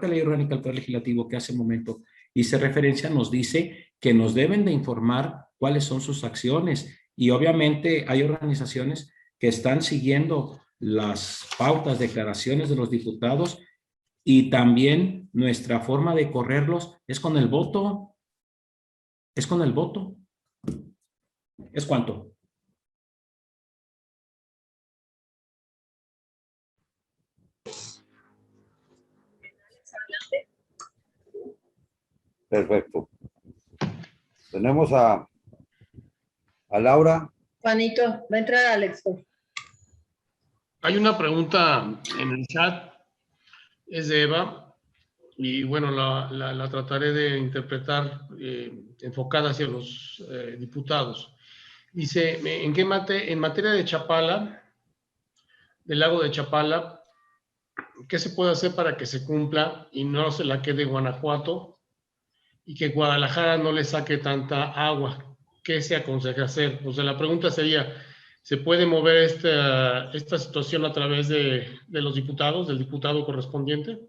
ley orgánica del Poder Legislativo, que hace un momento hice referencia, nos dice que nos deben de informar cuáles son sus acciones, y obviamente hay organizaciones que están siguiendo las pautas, declaraciones de los diputados, y también nuestra forma de correrlos es con el voto. Es con el voto. ¿Es cuánto? Perfecto. Tenemos a Laura. Juanito, va a entrar Alex. Hay una pregunta en el chat, es de Eva, y bueno, la trataré de interpretar enfocada hacia los diputados. Dice, en materia de Chapala, del lago de Chapala, ¿qué se puede hacer para que se cumpla y no se la quede Guanajuato y que Guadalajara no le saque tanta agua? ¿Qué se aconseja hacer? O sea, la pregunta sería, ¿se puede mover esta situación a través de los diputados, del diputado correspondiente?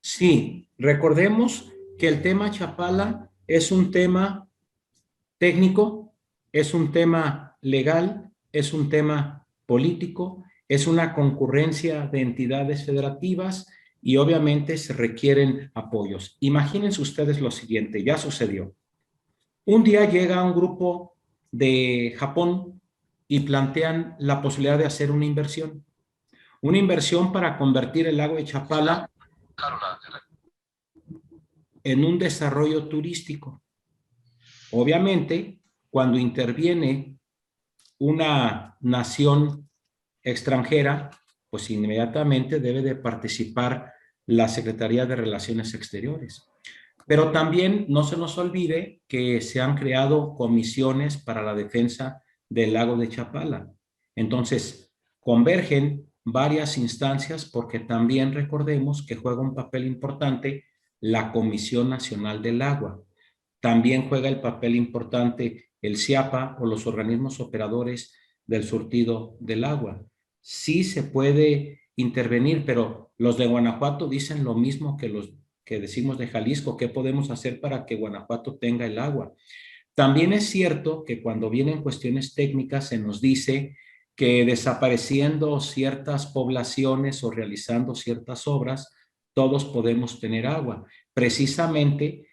Sí, recordemos que el tema Chapala es un tema técnico, es un tema legal, es un tema político, es una concurrencia de entidades federativas y obviamente se requieren apoyos. Imagínense ustedes lo siguiente, ya sucedió. Un día llega un grupo de Japón y plantean la posibilidad de hacer una inversión para convertir el lago de Chapala en un desarrollo turístico. Obviamente, cuando interviene una nación extranjera, pues inmediatamente debe de participar la Secretaría de Relaciones Exteriores. Pero también no se nos olvide que se han creado comisiones para la defensa del lago de Chapala. Entonces, convergen varias instancias, porque también recordemos que juega un papel importante la Comisión Nacional del Agua. También juega el papel importante el CIAPA o los organismos operadores del surtido del agua. Sí se puede intervenir, pero los de Guanajuato dicen lo mismo que los que decimos de Jalisco. ¿Qué podemos hacer para que Guanajuato tenga el agua? También es cierto que cuando vienen cuestiones técnicas se nos dice que desapareciendo ciertas poblaciones o realizando ciertas obras, todos podemos tener agua. Precisamente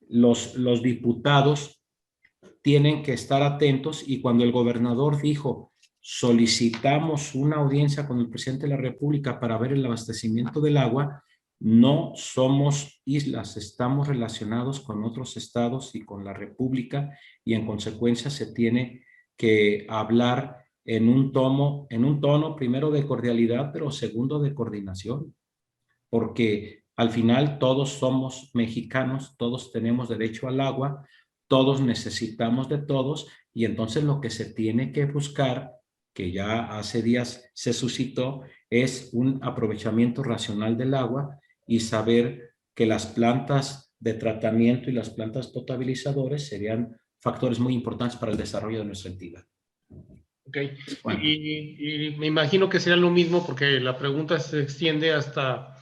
los diputados tienen que estar atentos, y cuando el gobernador dijo solicitamos una audiencia con el presidente de la República para ver el abastecimiento del agua, no somos islas, estamos relacionados con otros estados y con la República, y en consecuencia se tiene que hablar en un tono primero de cordialidad, pero segundo de coordinación, porque al final todos somos mexicanos, todos tenemos derecho al agua, todos necesitamos de todos, y entonces lo que se tiene que buscar, que ya hace días se suscitó, es un aprovechamiento racional del agua y saber que las plantas de tratamiento y las plantas potabilizadoras serían factores muy importantes para el desarrollo de nuestra entidad. Ok, y me imagino que será lo mismo, porque la pregunta se extiende hasta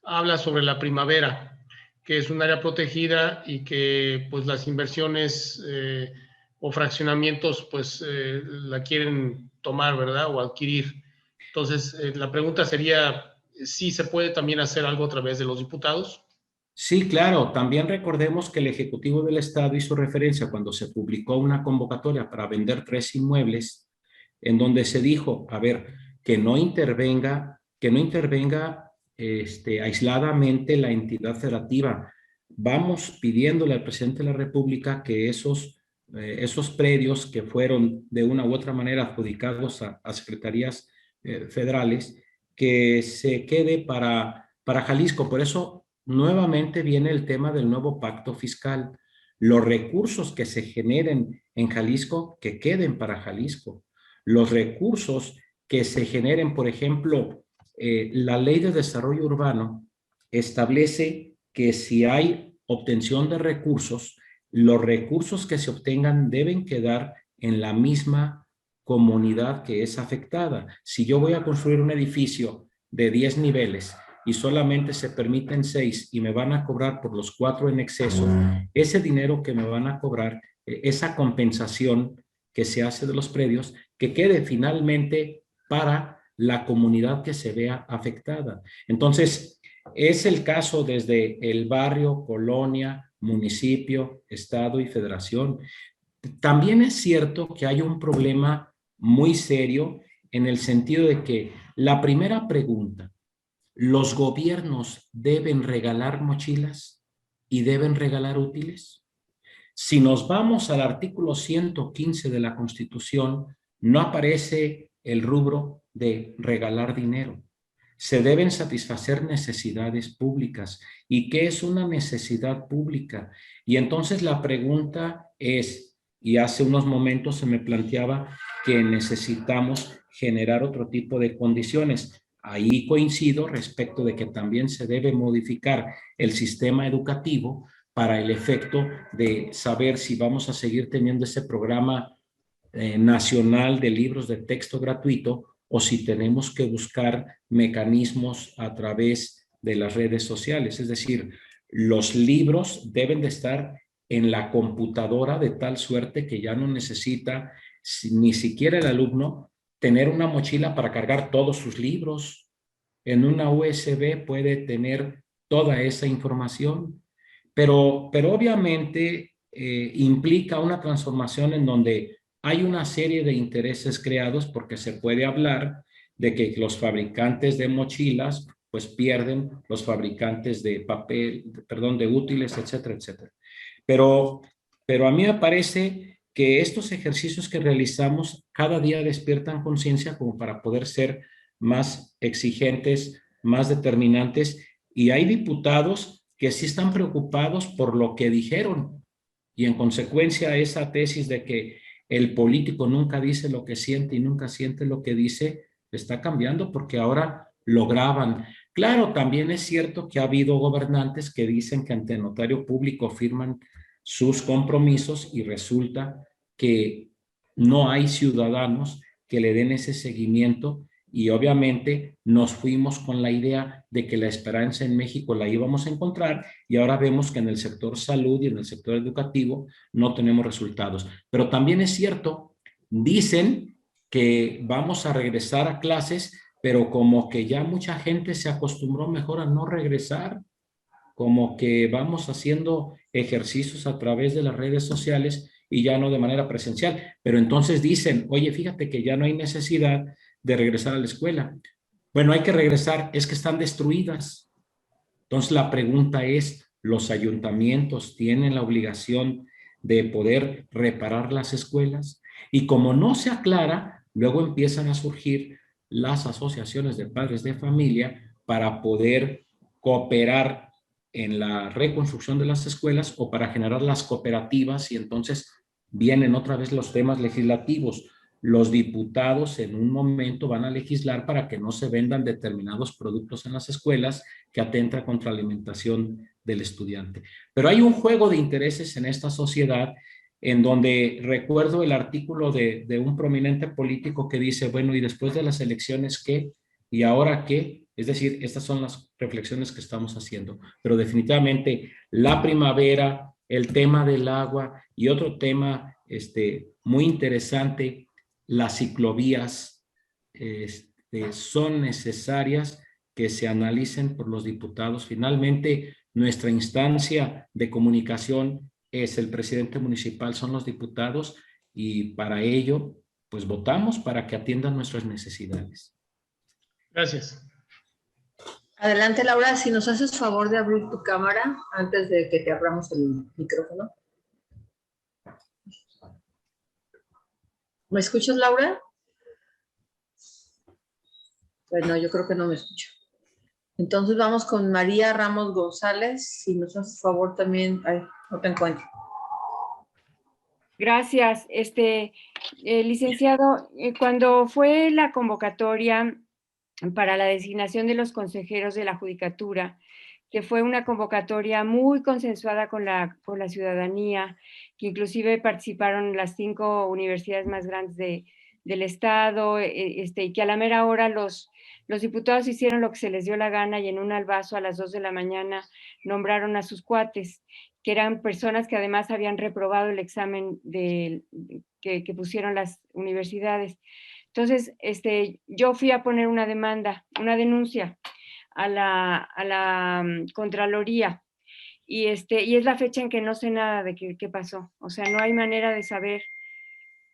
habla sobre la primavera, que es un área protegida y que pues las inversiones o fraccionamientos pues la quieren tomar, ¿verdad? O adquirir. Entonces, la pregunta sería, ¿sí se puede también hacer algo a través de los diputados? Sí, claro. También recordemos que el Ejecutivo del Estado hizo referencia cuando se publicó una convocatoria para vender 3 inmuebles, en donde se dijo, a ver, que no intervenga aisladamente la entidad federativa. Vamos pidiéndole al presidente de la República que esos predios que fueron de una u otra manera adjudicados a secretarías federales, que se quede para Jalisco. Por eso nuevamente viene el tema del nuevo pacto fiscal. Los recursos que se generen en Jalisco, que queden para Jalisco. Los recursos que se generen, por ejemplo, la Ley de Desarrollo Urbano establece que si hay obtención de recursos, los recursos que se obtengan deben quedar en la misma comunidad que es afectada. Si yo voy a construir un edificio de 10 niveles y solamente se permiten 6 y me van a cobrar por los 4 en exceso, ese dinero que me van a cobrar, esa compensación que se hace de los predios, que quede finalmente para la comunidad que se vea afectada. Entonces, es el caso desde el barrio, colonia, municipio, estado y federación. También es cierto que hay un problema muy serio en el sentido de que la primera pregunta, ¿los gobiernos deben regalar mochilas y deben regalar útiles? Si nos vamos al artículo 115 de la Constitución, no aparece el rubro de regalar dinero. Se deben satisfacer necesidades públicas. ¿Y qué es una necesidad pública? Y entonces la pregunta es, y hace unos momentos se me planteaba que necesitamos generar otro tipo de condiciones. Ahí coincido respecto de que también se debe modificar el sistema educativo para el efecto de saber si vamos a seguir teniendo ese programa nacional de libros de texto gratuito o si tenemos que buscar mecanismos a través de las redes sociales. Es decir, los libros deben de estar en la computadora de tal suerte que ya no necesita ni siquiera el alumno tener una mochila para cargar todos sus libros. En una USB puede tener toda esa información, pero obviamente implica una transformación en donde hay una serie de intereses creados, porque se puede hablar de que los fabricantes de mochilas pues pierden, los fabricantes de papel, perdón, de útiles, etcétera, etcétera. Pero a mí me parece que estos ejercicios que realizamos cada día despiertan conciencia como para poder ser más exigentes, más determinantes, y hay diputados que sí están preocupados por lo que dijeron, y en consecuencia esa tesis de que el político nunca dice lo que siente y nunca siente lo que dice, está cambiando porque ahora lo graban. Claro, también es cierto que ha habido gobernantes que dicen que ante notario público firman sus compromisos y resulta que no hay ciudadanos que le den ese seguimiento, y obviamente nos fuimos con la idea de que la esperanza en México la íbamos a encontrar, y ahora vemos que en el sector salud y en el sector educativo no tenemos resultados. Pero también es cierto, dicen que vamos a regresar a clases, pero como que ya mucha gente se acostumbró mejor a no regresar, como que vamos haciendo ejercicios a través de las redes sociales y ya no de manera presencial. Pero entonces dicen, oye, fíjate que ya no hay necesidad de regresar a la escuela. Bueno, hay que regresar, es que están destruidas. Entonces la pregunta es, ¿los ayuntamientos tienen la obligación de poder reparar las escuelas? Y como no se aclara, luego empiezan a surgir las asociaciones de padres de familia para poder cooperar en la reconstrucción de las escuelas o para generar las cooperativas, y entonces vienen otra vez los temas legislativos. Los diputados en un momento van a legislar para que no se vendan determinados productos en las escuelas que atenta contra la alimentación del estudiante. Pero hay un juego de intereses en esta sociedad en donde recuerdo el artículo de un prominente político que dice, bueno, ¿y después de las elecciones qué? ¿Y ahora qué? Es decir, estas son las reflexiones que estamos haciendo. Pero definitivamente la primavera, el tema del agua y otro tema muy interesante, las ciclovías, son necesarias que se analicen por los diputados. Finalmente, nuestra instancia de comunicación es el presidente municipal, son los diputados, y para ello, pues votamos para que atiendan nuestras necesidades. Gracias. Adelante, Laura, si nos haces favor de abrir tu cámara antes de que te abramos el micrófono. ¿Me escuchas, Laura? Bueno, yo creo que no me escucho. Entonces vamos con María Ramos González. Si nos haces favor también. Ay, no te encuentro. Gracias. Licenciado, cuando fue la convocatoria para la designación de los consejeros de la Judicatura, que fue una convocatoria muy consensuada con la ciudadanía, que inclusive participaron las 5 universidades más grandes del estado, y que a la mera hora los diputados hicieron lo que se les dio la gana, y en un albazo a las 2 de la mañana nombraron a sus cuates, que eran personas que además habían reprobado el examen que pusieron las universidades. Entonces, yo fui a poner una denuncia a la Contraloría, y es la fecha en que no sé nada de qué pasó. O sea, no hay manera de saber.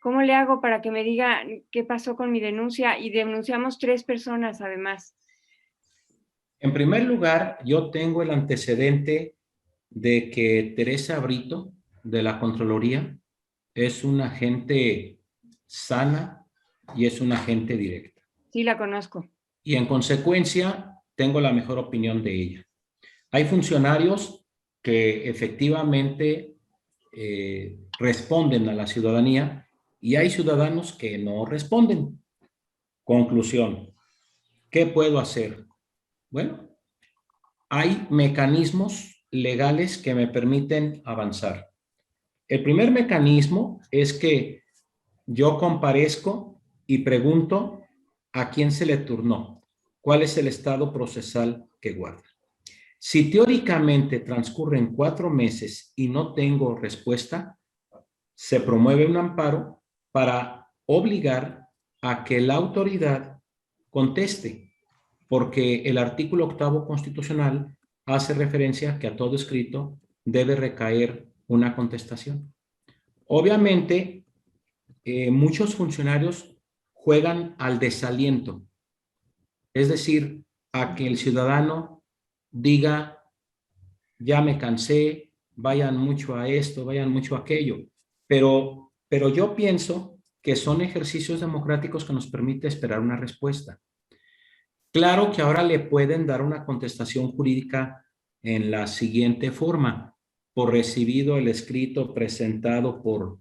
¿Cómo le hago para que me diga qué pasó con mi denuncia? Y denunciamos 3 personas además. En primer lugar, yo tengo el antecedente de que Teresa Brito, de la Contraloría, es una agente sana y es una agente directa. Sí, la conozco. Y en consecuencia, tengo la mejor opinión de ella. Hay funcionarios que efectivamente responden a la ciudadanía, y hay ciudadanos que no responden. Conclusión, ¿qué puedo hacer? Bueno, hay mecanismos legales que me permiten avanzar. El primer mecanismo es que yo comparezco y pregunto a quién se le turnó, cuál es el estado procesal que guarda. Si teóricamente transcurren 4 meses y no tengo respuesta, se promueve un amparo para obligar a que la autoridad conteste, porque el artículo 8º constitucional hace referencia a que a todo escrito debe recaer una contestación. Obviamente, muchos funcionarios juegan al desaliento, es decir, a que el ciudadano diga, ya me cansé, vayan mucho a esto, vayan mucho a aquello, pero yo pienso que son ejercicios democráticos que nos permite esperar una respuesta. Claro que ahora le pueden dar una contestación jurídica en la siguiente forma: por recibido el escrito presentado por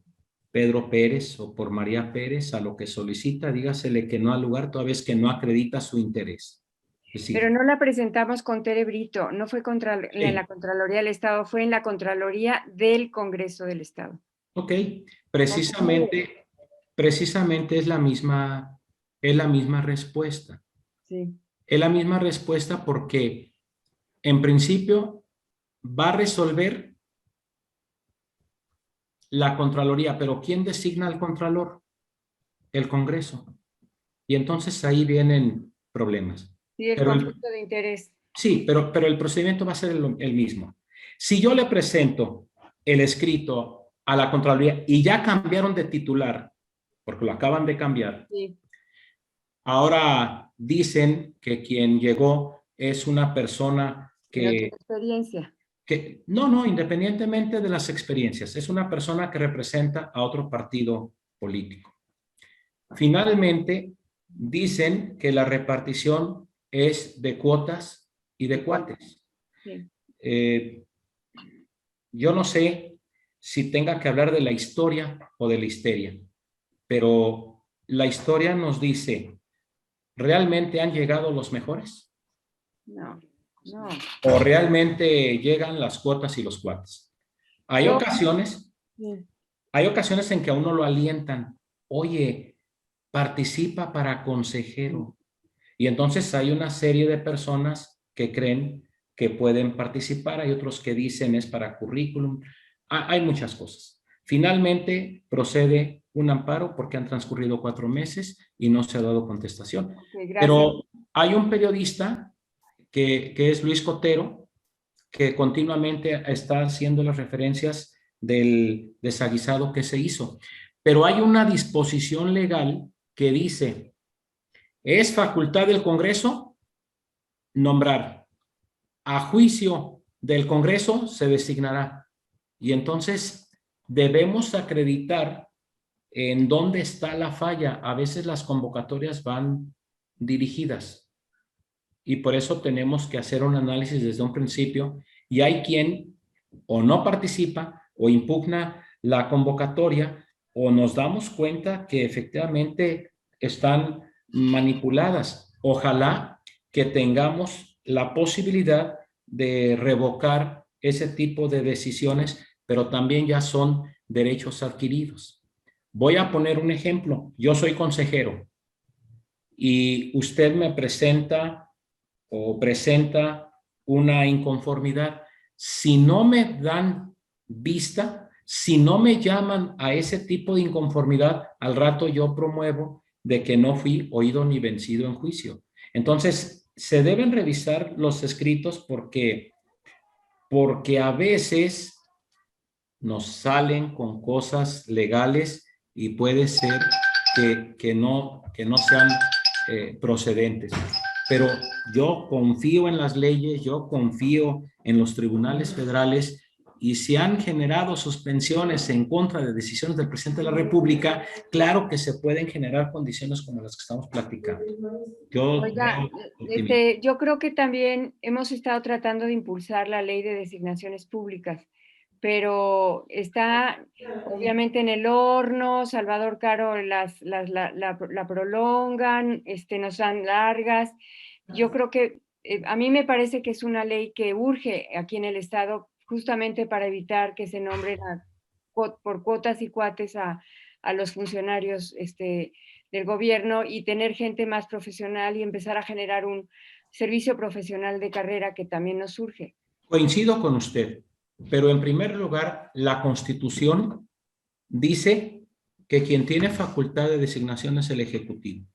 Pedro Pérez o por María Pérez, a lo que solicita, dígasele que no al lugar, toda vez que no acredita su interés. Sí. Pero no la presentamos con Tere Brito, no fue en la Contraloría del Estado, fue en la Contraloría del Congreso del Estado. Ok, precisamente es la misma respuesta. Sí. Es la misma respuesta porque en principio va a resolver la Contraloría, pero ¿quién designa al Contralor? El Congreso. Y entonces ahí vienen problemas. Sí, el conflicto de interés. Sí, pero el procedimiento va a ser el mismo. Si yo le presento el escrito a la Contraloría y ya cambiaron de titular, porque lo acaban de cambiar, sí. Ahora dicen que quien llegó es una persona que... No tiene experiencia. No, independientemente de las experiencias, es una persona que representa a otro partido político. Finalmente, dicen que la repartición es de cuotas y de cuates. Sí. Yo no sé si tenga que hablar de la historia o de la histeria, pero la historia nos dice, ¿realmente han llegado los mejores? No. ¿O realmente llegan las cuotas y los cuates? Hay ocasiones en que a uno lo alientan. Oye, participa para consejero. Y entonces hay una serie de personas que creen que pueden participar, hay otros que dicen es para currículum, hay muchas cosas. Finalmente procede un amparo porque han transcurrido 4 meses y no se ha dado contestación. Ok, gracias. Pero hay un periodista que es Luis Cotero, que continuamente está haciendo las referencias del desaguisado que se hizo. Pero hay una disposición legal que dice, es facultad del Congreso nombrar. A juicio del Congreso se designará. Y entonces debemos acreditar en dónde está la falla. A veces las convocatorias van dirigidas y por eso tenemos que hacer un análisis desde un principio, y hay quien o no participa o impugna la convocatoria, o nos damos cuenta que efectivamente están manipuladas. Ojalá que tengamos la posibilidad de revocar ese tipo de decisiones, pero también ya son derechos adquiridos. Voy a poner un ejemplo. Yo soy consejero y usted me presenta una inconformidad. Si no me dan vista, si no me llaman a ese tipo de inconformidad, al rato yo promuevo de que no fui oído ni vencido en juicio. Entonces, se deben revisar los escritos porque a veces nos salen con cosas legales y puede ser que no sean procedentes. Pero yo confío en las leyes, yo confío en los tribunales federales, y si han generado suspensiones en contra de decisiones del presidente de la República, claro que se pueden generar condiciones como las que estamos platicando. Oiga, yo creo que también hemos estado tratando de impulsar la ley de designaciones públicas, pero está obviamente en el horno. Salvador Caro la prolongan, nos dan largas. Yo creo que a mí me parece que es una ley que urge aquí en el Estado, justamente para evitar que se nombren por cuotas y cuates a los funcionarios del gobierno, y tener gente más profesional y empezar a generar un servicio profesional de carrera que también nos surge. Coincido con usted, pero en primer lugar, la Constitución dice que quien tiene facultad de designación es el Ejecutivo.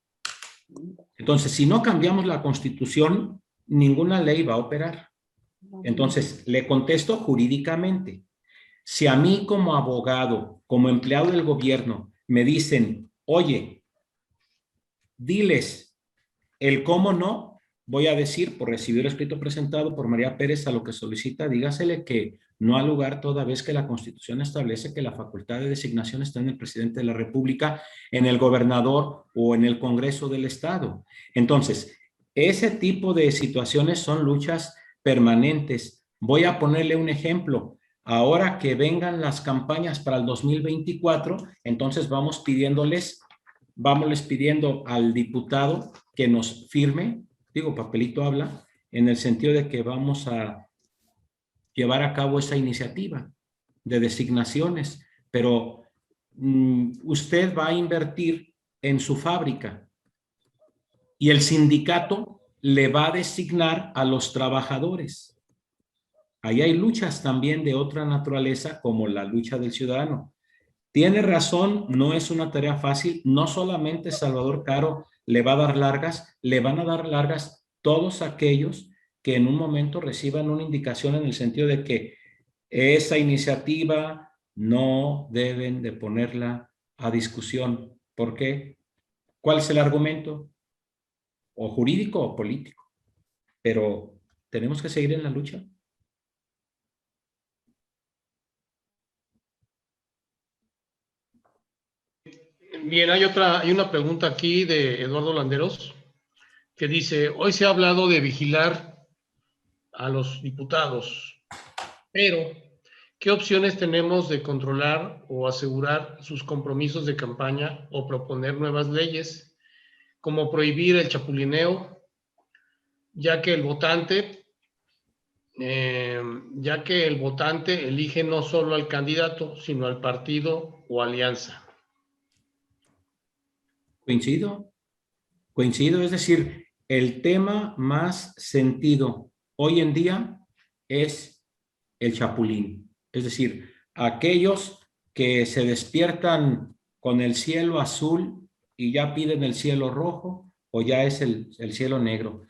Entonces, si no cambiamos la Constitución, ninguna ley va a operar. Entonces, le contesto jurídicamente. Si a mí como abogado, como empleado del gobierno, me dicen, oye, diles el cómo no, voy a decir, por recibir el escrito presentado por María Pérez a lo que solicita, dígasele que no ha lugar toda vez que la Constitución establece que la facultad de designación está en el presidente de la República, en el gobernador o en el Congreso del Estado. Entonces, ese tipo de situaciones son luchas permanentes. Voy a ponerle un ejemplo. Ahora que vengan las campañas para el 2024, entonces vamos pidiendo al diputado que nos firme, digo, papelito habla, en el sentido de que vamos a llevar a cabo esa iniciativa de designaciones, pero usted va a invertir en su fábrica y el sindicato le va a designar a los trabajadores. Ahí hay luchas también de otra naturaleza, como la lucha del ciudadano. Tiene razón, no es una tarea fácil. No solamente Salvador Caro le va a dar largas, le van a dar largas todos aquellos que en un momento reciban una indicación en el sentido de que esa iniciativa no deben de ponerla a discusión. ¿Por qué? ¿Cuál es el argumento? O jurídico o político. Pero tenemos que seguir en la lucha. Bien, hay una pregunta aquí de Eduardo Landeros que dice, hoy se ha hablado de vigilar a los diputados, pero ¿qué opciones tenemos de controlar o asegurar sus compromisos de campaña o proponer nuevas leyes, como prohibir el chapulineo, ya que el votante elige no solo al candidato, sino al partido o alianza? Coincido, es decir, el tema más sentido hoy en día es el chapulín. Es decir, aquellos que se despiertan con el cielo azul y ya piden el cielo rojo o ya es el cielo negro.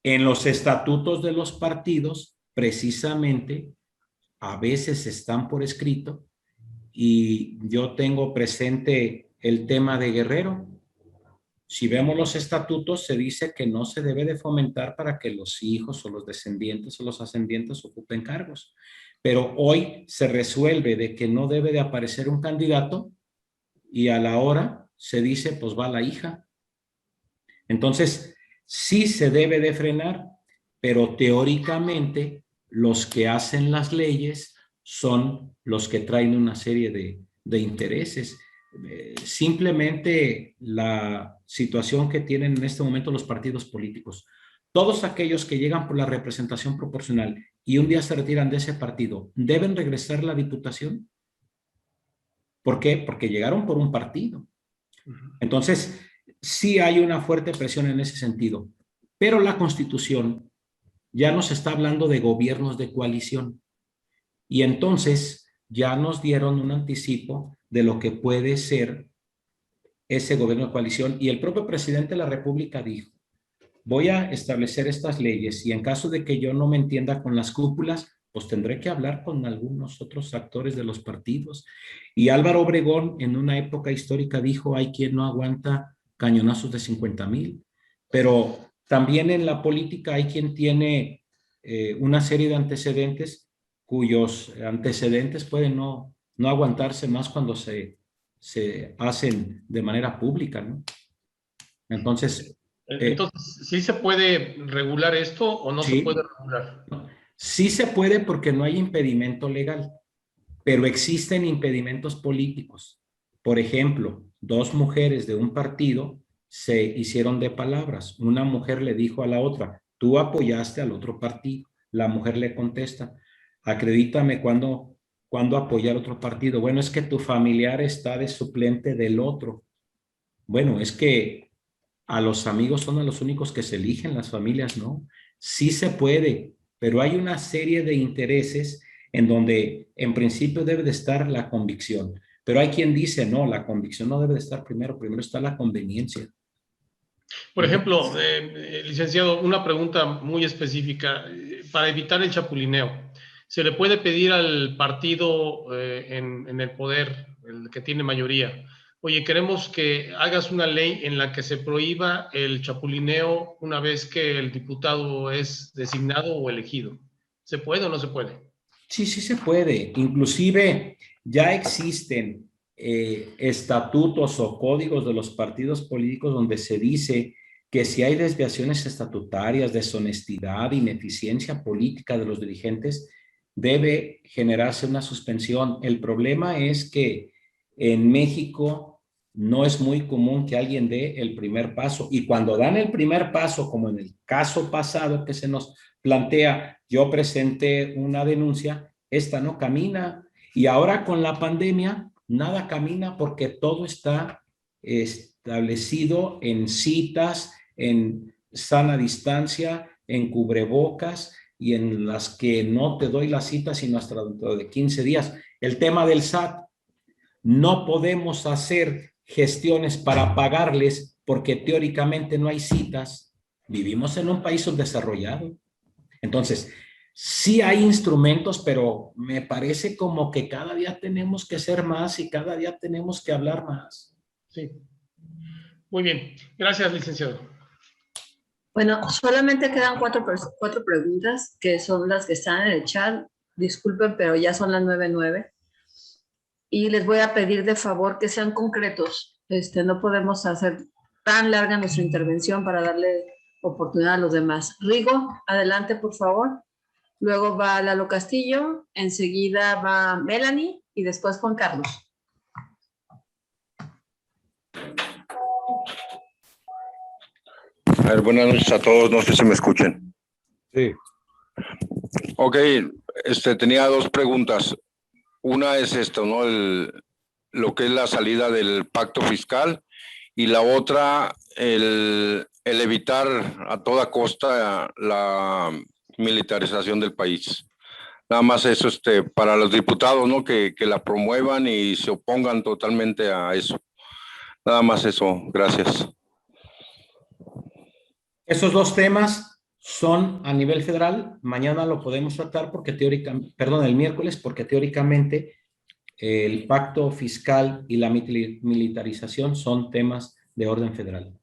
En los estatutos de los partidos, precisamente, a veces están por escrito y yo tengo presente el tema de Guerrero. Si vemos los estatutos, se dice que no se debe de fomentar para que los hijos o los descendientes o los ascendientes ocupen cargos. Pero hoy se resuelve de que no debe de aparecer un candidato y a la hora se dice, pues va la hija. Entonces, sí se debe de frenar, pero teóricamente los que hacen las leyes son los que traen una serie de intereses. Simplemente la situación que tienen en este momento los partidos políticos. Todos aquellos que llegan por la representación proporcional y un día se retiran de ese partido, ¿deben regresar a la diputación? ¿Por qué? Porque llegaron por un partido. Entonces, sí hay una fuerte presión en ese sentido, pero la Constitución ya nos está hablando de gobiernos de coalición y entonces ya nos dieron un anticipo de lo que puede ser ese gobierno de coalición y el propio presidente de la República dijo, voy a establecer estas leyes y en caso de que yo no me entienda con las cúpulas, pues tendré que hablar con algunos otros actores de los partidos. Y Álvaro Obregón en una época histórica dijo, hay quien no aguanta cañonazos de 50,000, pero también en la política hay quien tiene una serie de antecedentes cuyos antecedentes pueden no aguantarse más cuando se hacen de manera pública, ¿no? Entonces, ¿sí se puede regular esto o no sí, se puede regular? Sí se puede porque no hay impedimento legal, pero existen impedimentos políticos. Por ejemplo, 2 mujeres de un partido se hicieron de palabras. Una mujer le dijo a la otra, tú apoyaste al otro partido. La mujer le contesta, acredítame cuando apoyar al otro partido. Bueno, es que tu familiar está de suplente del otro. Bueno, es que a los amigos son a los únicos que se eligen, las familias no. Sí se puede, pero hay una serie de intereses en donde en principio debe de estar la convicción. Pero hay quien dice, no, la convicción no debe de estar primero está la conveniencia. Por ejemplo, licenciado, una pregunta muy específica. Para evitar el chapulineo, ¿se le puede pedir al partido en el poder, el que tiene mayoría, oye, queremos que hagas una ley en la que se prohíba el chapulineo una vez que el diputado es designado o elegido? ¿Se puede o no se puede? Sí, sí se puede. Inclusive ya existen estatutos o códigos de los partidos políticos donde se dice que si hay desviaciones estatutarias, deshonestidad, ineficiencia política de los dirigentes, debe generarse una suspensión. El problema es que en México no es muy común que alguien dé el primer paso y cuando dan el primer paso, como en el caso pasado que se nos plantea, yo presenté una denuncia, esta no camina y ahora con la pandemia nada camina porque todo está establecido en citas, en sana distancia, en cubrebocas y en las que no te doy la cita sino hasta dentro de 15 días. El tema del SAT, no podemos hacer gestiones para pagarles porque teóricamente no hay citas. Vivimos en un país subdesarrollado. Entonces, sí hay instrumentos, pero me parece como que cada día tenemos que ser más y cada día tenemos que hablar más. Sí. Muy bien. Gracias, licenciado. Bueno, solamente quedan cuatro preguntas, que son las que están en el chat. Disculpen, pero ya son las 9:09. Y les voy a pedir de favor que sean concretos. No podemos hacer tan larga nuestra intervención para darle oportunidad a los demás. Rigo, adelante, por favor. Luego va Lalo Castillo, enseguida va Melanie y después Juan Carlos. A ver, buenas noches a todos, no sé si me escuchen. Sí. Ok, tenía 2 preguntas. Una es esto, ¿no? Lo que es la salida del pacto fiscal y la otra, el el evitar a toda costa la militarización del país. Nada más eso, para los diputados, ¿no? Que la promuevan y se opongan totalmente a eso. Nada más eso. Gracias. Esos dos temas son a nivel federal. Mañana lo podemos tratar porque el miércoles, porque teóricamente el pacto fiscal y la militarización son temas de orden federal.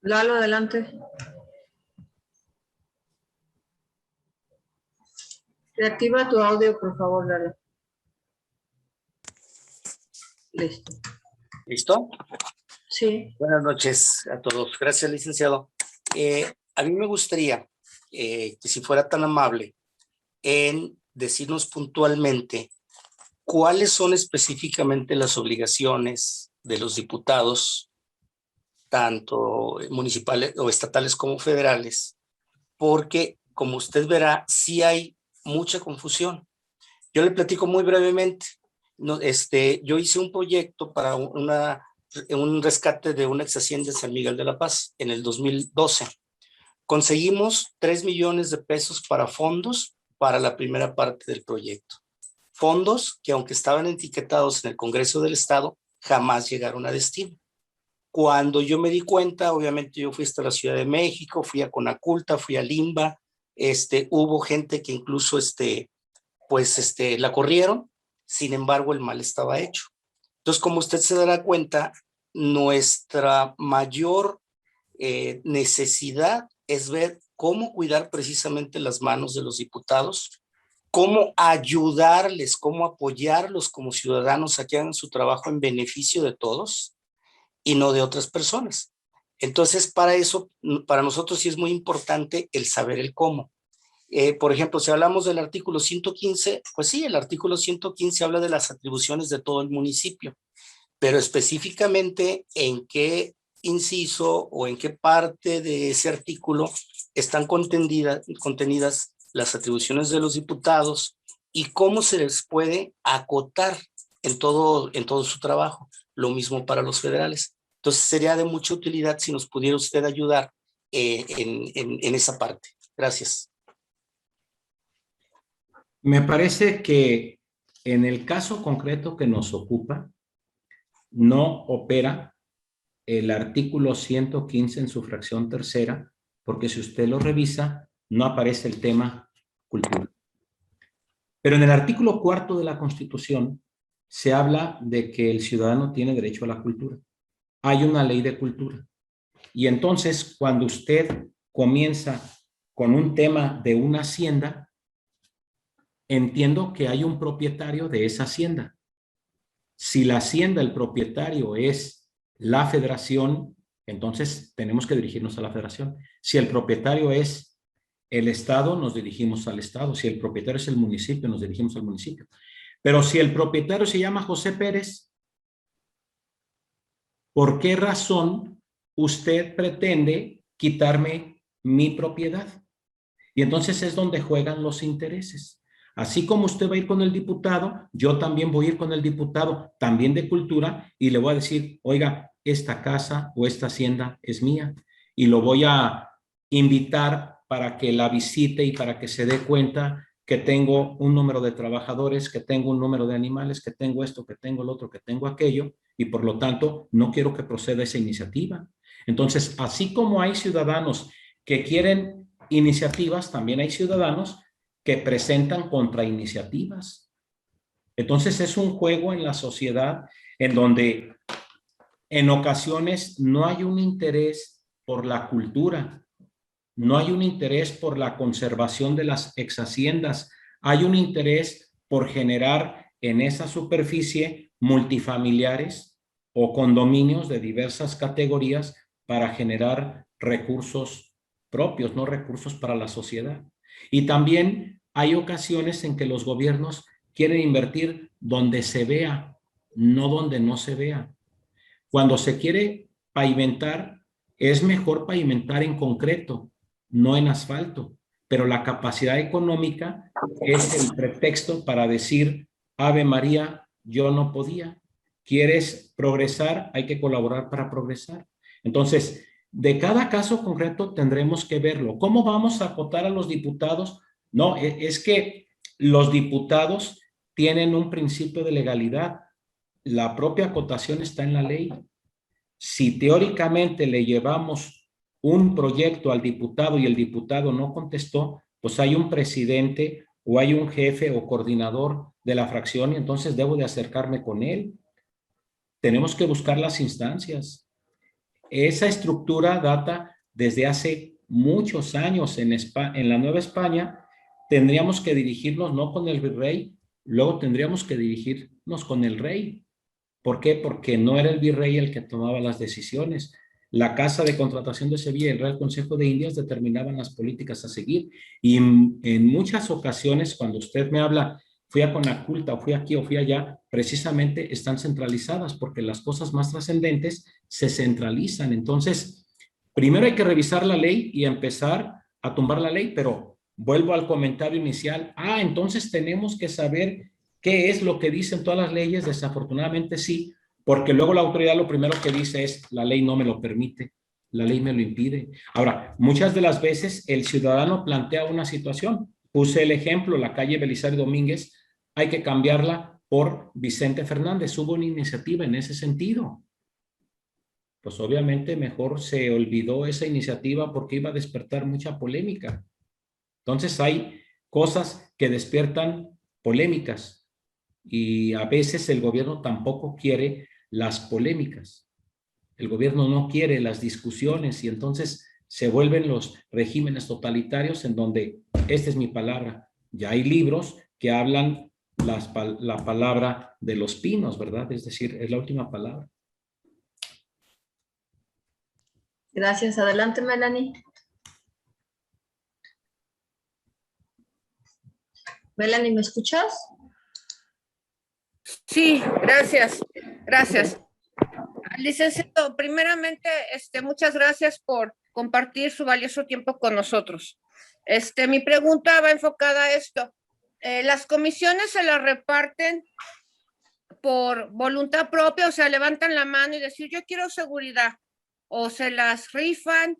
Lalo, adelante. Reactiva tu audio, por favor, Lalo. Listo. ¿Listo? Sí. Buenas noches a todos. Gracias, licenciado. A mí me gustaría que si fuera tan amable en decirnos puntualmente cuáles son específicamente las obligaciones de los diputados, tanto municipales o estatales como federales, porque como usted verá, sí hay mucha confusión. Yo le platico muy brevemente. Yo hice un proyecto para un rescate de una ex hacienda en San Miguel de la Paz en el 2012. Conseguimos 3 millones de pesos para fondos para la primera parte del proyecto. Fondos que, aunque estaban etiquetados en el Congreso del Estado, jamás llegaron a destino. Cuando yo me di cuenta, obviamente yo fui hasta la Ciudad de México, fui a Conaculta, fui a Limba, hubo gente que incluso la corrieron, sin embargo el mal estaba hecho. Entonces, como usted se dará cuenta, nuestra mayor necesidad es ver cómo cuidar precisamente las manos de los diputados, cómo ayudarles, cómo apoyarlos como ciudadanos a que hagan su trabajo en beneficio de todos y no de otras personas. Entonces, para eso, para nosotros sí es muy importante el saber el cómo. Por ejemplo, si hablamos del artículo 115, pues sí, el artículo 115 habla de las atribuciones de todo el municipio, pero específicamente en qué inciso o en qué parte de ese artículo están contenidas las atribuciones de los diputados y cómo se les puede acotar en todo su trabajo. Lo mismo para los federales. Entonces sería de mucha utilidad si nos pudiera usted ayudar en esa parte. Gracias. Me parece que en el caso concreto que nos ocupa, no opera el artículo 115 en su fracción tercera, porque si usted lo revisa, no aparece el tema cultura. Pero en el artículo cuarto de la Constitución se habla de que el ciudadano tiene derecho a la cultura. Hay una ley de cultura. Y entonces, cuando usted comienza con un tema de una hacienda, entiendo que hay un propietario de esa hacienda. Si la hacienda, el propietario es la federación, entonces tenemos que dirigirnos a la federación. Si el propietario es el Estado, nos dirigimos al Estado. Si el propietario es el municipio, nos dirigimos al municipio. Pero si el propietario se llama José Pérez, ¿por qué razón usted pretende quitarme mi propiedad? Y entonces es donde juegan los intereses. Así como usted va a ir con el diputado, yo también voy a ir con el diputado, también de cultura, y le voy a decir, oiga, esta casa o esta hacienda es mía. Y lo voy a invitar para que la visite y para que se dé cuenta que tengo un número de trabajadores, que tengo un número de animales, que tengo esto, que tengo el otro, que tengo aquello, y por lo tanto no quiero que proceda esa iniciativa. Entonces, así como hay ciudadanos que quieren iniciativas, también hay ciudadanos que presentan contrainiciativas. Entonces es un juego en la sociedad en donde en ocasiones no hay un interés por la cultura, no hay un interés por la conservación de las exhaciendas, hay un interés por generar en esa superficie multifamiliares o condominios de diversas categorías para generar recursos propios, no recursos para la sociedad. Y también hay ocasiones en que los gobiernos quieren invertir donde se vea, no donde no se vea. Cuando se quiere pavimentar, es mejor pavimentar en concreto, no en asfalto, pero la capacidad económica es el pretexto para decir Ave María, yo no podía. ¿Quieres progresar? Hay que colaborar para progresar. Entonces, de cada caso concreto tendremos que verlo. ¿Cómo vamos a acotar a los diputados? No, es que los diputados tienen un principio de legalidad. La propia acotación está en la ley. Si teóricamente le llevamos un proyecto al diputado y el diputado no contestó, pues hay un presidente o hay un jefe o coordinador de la fracción y entonces debo de acercarme con él. Tenemos que buscar las instancias. Esa estructura data desde hace muchos años en la Nueva España. Tendríamos que dirigirnos no con el virrey, luego tendríamos que dirigirnos con el rey. ¿Por qué? Porque no era el virrey el que tomaba las decisiones. La Casa de Contratación de Sevilla y el Real Consejo de Indias determinaban las políticas a seguir. Y en muchas ocasiones, cuando usted me habla, fui a Conaculta, o fui aquí, o fui allá, precisamente están centralizadas porque las cosas más trascendentes se centralizan. Entonces, primero hay que revisar la ley y empezar a tumbar la ley, pero vuelvo al comentario inicial. Entonces tenemos que saber qué es lo que dicen todas las leyes. Desafortunadamente sí, porque luego la autoridad lo primero que dice es, la ley no me lo permite, la ley me lo impide. Ahora, muchas de las veces el ciudadano plantea una situación. Puse el ejemplo, la calle Belisario Domínguez, hay que cambiarla por Vicente Fernández. Hubo una iniciativa en ese sentido. Pues obviamente mejor se olvidó esa iniciativa porque iba a despertar mucha polémica. Entonces hay cosas que despiertan polémicas y a veces el gobierno tampoco quiere las polémicas. El gobierno no quiere las discusiones y entonces se vuelven los regímenes totalitarios en donde, esta es mi palabra, ya hay libros que hablan la palabra de los pinos, ¿verdad? Es decir, es la última palabra. Gracias. Adelante, Melanie. Melanie, ¿me escuchas? Sí, gracias. Gracias. Licenciado, primeramente, muchas gracias por compartir su valioso tiempo con nosotros. Mi pregunta va enfocada a esto. ¿Las comisiones se las reparten por voluntad propia, o sea, levantan la mano y decir, yo quiero seguridad, o se las rifan,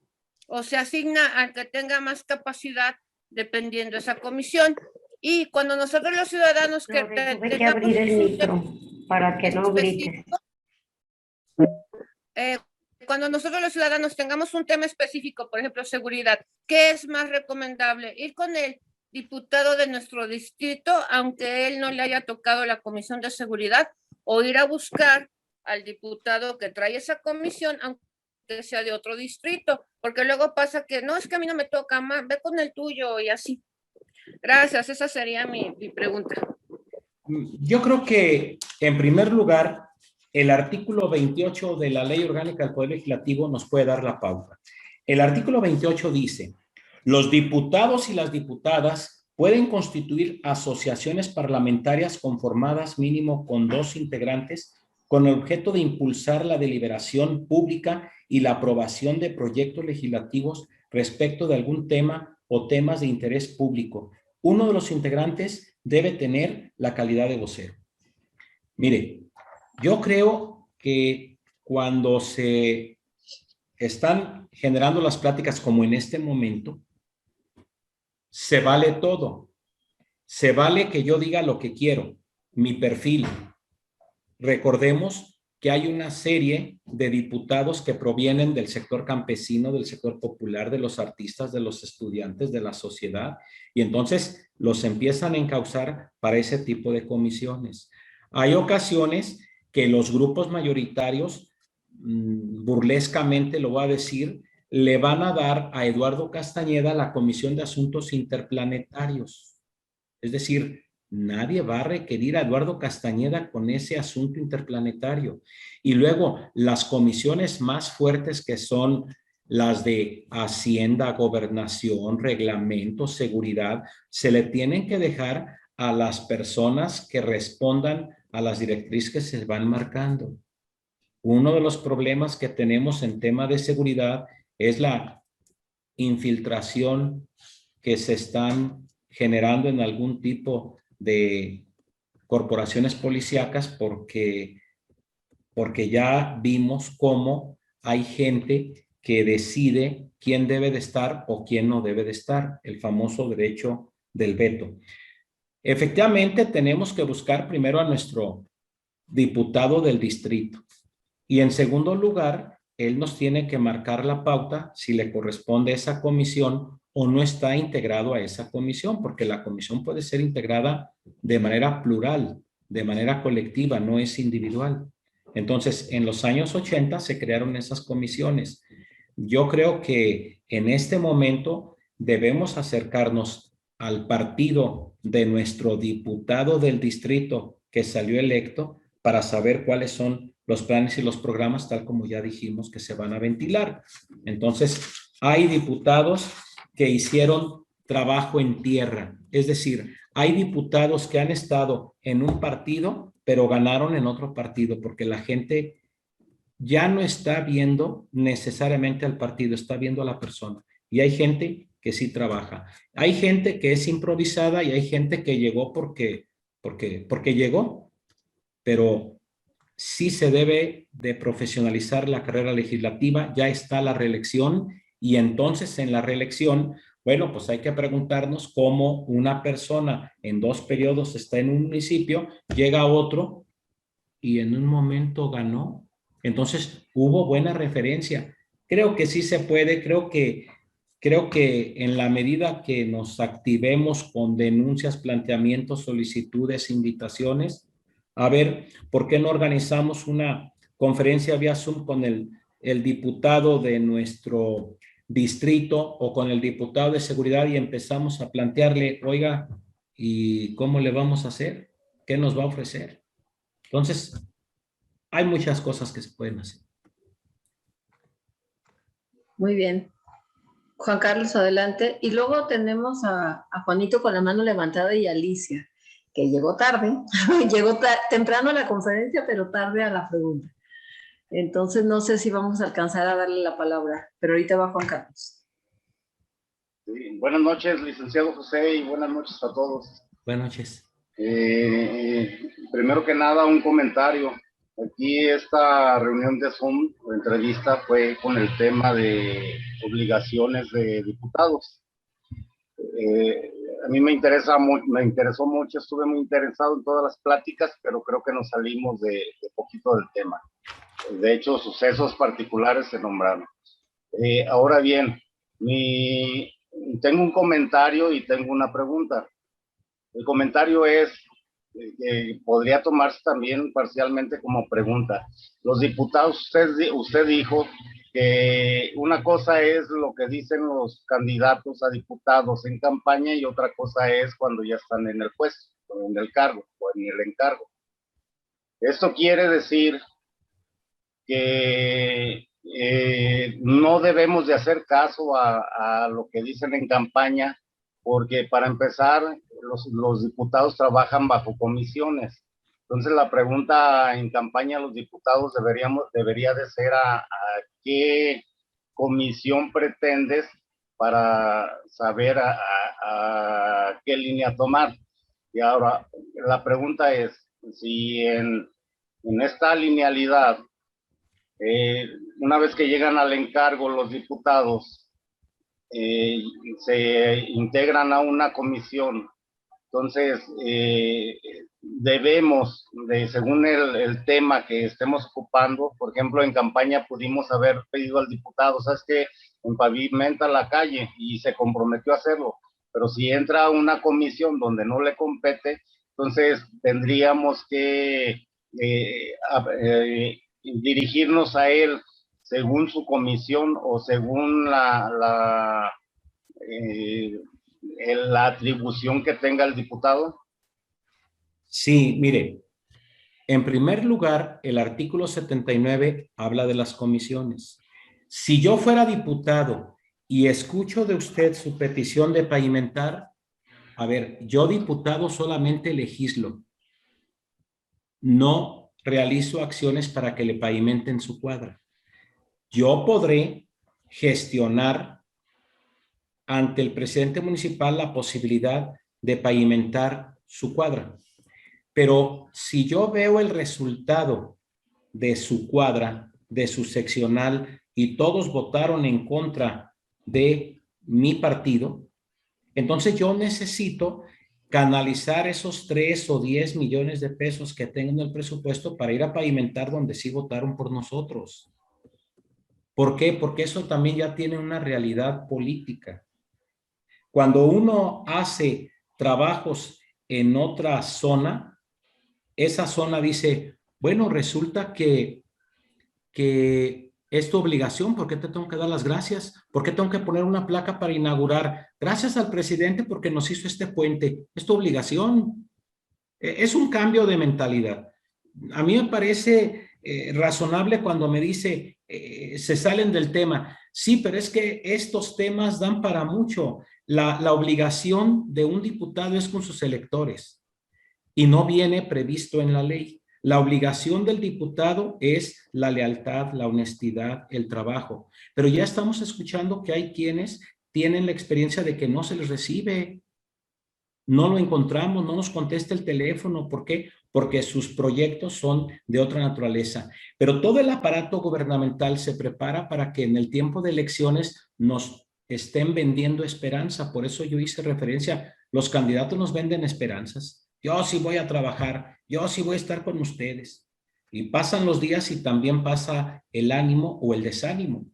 o se asigna al que tenga más capacidad, dependiendo de esa comisión? Y cuando nosotros los ciudadanos que tuve que abrir el micro para que no grites. Cuando nosotros los ciudadanos tengamos un tema específico, por ejemplo, seguridad, ¿qué es más recomendable? ¿Ir con el diputado de nuestro distrito, aunque él no le haya tocado la comisión de seguridad, o ir a buscar al diputado que trae esa comisión, aunque sea de otro distrito? Porque luego pasa que, no, es que a mí no me toca, ve con el tuyo y así. Gracias, esa sería mi pregunta. Yo creo que, en primer lugar, el artículo 28 de la Ley Orgánica del Poder Legislativo nos puede dar la pauta. El artículo 28 dice, los diputados y las diputadas pueden constituir asociaciones parlamentarias conformadas mínimo con 2 integrantes con el objeto de impulsar la deliberación pública y la aprobación de proyectos legislativos respecto de algún tema o temas de interés público. Uno de los integrantes debe tener la calidad de vocero. Mire, yo creo que cuando se están generando las pláticas como en este momento, se vale todo. Se vale que yo diga lo que quiero, mi perfil. Recordemos que hay una serie de diputados que provienen del sector campesino, del sector popular, de los artistas, de los estudiantes, de la sociedad, y entonces los empiezan a encauzar para ese tipo de comisiones. Hay ocasiones que los grupos mayoritarios, burlescamente lo voy a decir, le van a dar a Eduardo Castañeda la Comisión de Asuntos Interplanetarios. Es decir, nadie va a requerir a Eduardo Castañeda con ese asunto interplanetario. Y luego las comisiones más fuertes, que son las de Hacienda, Gobernación, Reglamento, Seguridad, se le tienen que dejar a las personas que respondan a las directrices que se van marcando. Uno de los problemas que tenemos en tema de seguridad es la infiltración que se están generando en algún tipo de corporaciones policíacas porque ya vimos cómo hay gente que decide quién debe de estar o quién no debe de estar, el famoso derecho del veto. Efectivamente, tenemos que buscar primero a nuestro diputado del distrito y en segundo lugar, él nos tiene que marcar la pauta si le corresponde esa comisión o no está integrado a esa comisión, porque la comisión puede ser integrada de manera plural, de manera colectiva, no es individual. Entonces, en los años 80 se crearon esas comisiones. Yo creo que en este momento debemos acercarnos al partido de nuestro diputado del distrito que salió electo para saber cuáles son los planes y los programas, tal como ya dijimos, que se van a ventilar. Entonces, hay diputados que hicieron trabajo en tierra, es decir, hay diputados que han estado en un partido, pero ganaron en otro partido, porque la gente ya no está viendo necesariamente al partido, está viendo a la persona. Y hay gente que sí trabaja. Hay gente que es improvisada y hay gente que llegó porque llegó, pero sí se debe de profesionalizar la carrera legislativa, ya está la reelección y entonces en la reelección, bueno, pues hay que preguntarnos cómo una persona en 2 periodos está en un municipio, llega a otro y en un momento ganó. Entonces hubo buena referencia. Creo que sí se puede, creo que en la medida que nos activemos con denuncias, planteamientos, solicitudes, invitaciones, a ver, ¿por qué no organizamos una conferencia vía Zoom con el diputado de nuestro distrito o con el diputado de seguridad y empezamos a plantearle, oiga, ¿y cómo le vamos a hacer? ¿Qué nos va a ofrecer? Entonces, hay muchas cosas que se pueden hacer. Muy bien. Juan Carlos, adelante. Y luego tenemos a Juanito con la mano levantada y a Alicia, que llegó tarde, temprano a la conferencia, pero tarde a la pregunta. Entonces, no sé si vamos a alcanzar a darle la palabra, pero ahorita va Juan Carlos. Sí, buenas noches, licenciado José, y buenas noches a todos. Buenas noches. Primero que nada, un comentario. Aquí esta reunión de Zoom o entrevista fue con el tema de obligaciones de diputados. A mí me interesó mucho, estuve muy interesado en todas las pláticas, pero creo que nos salimos de poquito del tema. De hecho, sucesos particulares se nombraron. Ahora bien, tengo un comentario y tengo una pregunta. El comentario es que podría tomarse también parcialmente como pregunta. Los diputados, usted dijo que una cosa es lo que dicen los candidatos a diputados en campaña y otra cosa es cuando ya están en el puesto, en el cargo o en el encargo. Esto quiere decir que no debemos de hacer caso a lo que dicen en campaña, porque para empezar, los diputados trabajan bajo comisiones. Entonces la pregunta en campaña a los diputados debería de ser a qué comisión pretendes para saber a qué línea tomar. Y ahora la pregunta es, si en esta linealidad, una vez que llegan al encargo los diputados, se integran a una comisión, entonces debemos, según el tema que estemos ocupando, por ejemplo, en campaña pudimos haber pedido al diputado, ¿sabes qué? Empavimenta la calle y se comprometió a hacerlo, pero si entra a una comisión donde no le compete, entonces tendríamos que dirigirnos a él según su comisión o según la atribución que tenga el diputado. Sí, mire, en primer lugar, el artículo 79 habla de las comisiones. Si yo fuera diputado y escucho de usted su petición de pavimentar, a ver, yo diputado solamente legislo, no realizo acciones para que le pavimenten su cuadra. Yo podré gestionar ante el presidente municipal la posibilidad de pavimentar su cuadra. Pero si yo veo el resultado de su cuadra, de su seccional, y todos votaron en contra de mi partido, entonces yo necesito canalizar esos 3 o 10 millones de pesos que tengo en el presupuesto para ir a pavimentar donde sí votaron por nosotros. ¿Por qué? Porque eso también ya tiene una realidad política. Cuando uno hace trabajos en otra zona, esa zona dice, bueno, resulta que es tu obligación, ¿por qué te tengo que dar las gracias? ¿Por qué tengo que poner una placa para inaugurar? Gracias al presidente porque nos hizo este puente, es tu obligación. Es un cambio de mentalidad. A mí me parece razonable cuando me dice, se salen del tema. Sí, pero es que estos temas dan para mucho. La obligación de un diputado es con sus electores y no viene previsto en la ley. La obligación del diputado es la lealtad, la honestidad, el trabajo. Pero ya estamos escuchando que hay quienes tienen la experiencia de que no se les recibe, no lo encontramos, no nos contesta el teléfono. ¿Por qué? Porque sus proyectos son de otra naturaleza. Pero todo el aparato gubernamental se prepara para que en el tiempo de elecciones nos estén vendiendo esperanza. Por eso yo hice referencia, los candidatos nos venden esperanzas. Yo sí voy a trabajar, yo sí voy a estar con ustedes. Y pasan los días y también pasa el ánimo o el desánimo.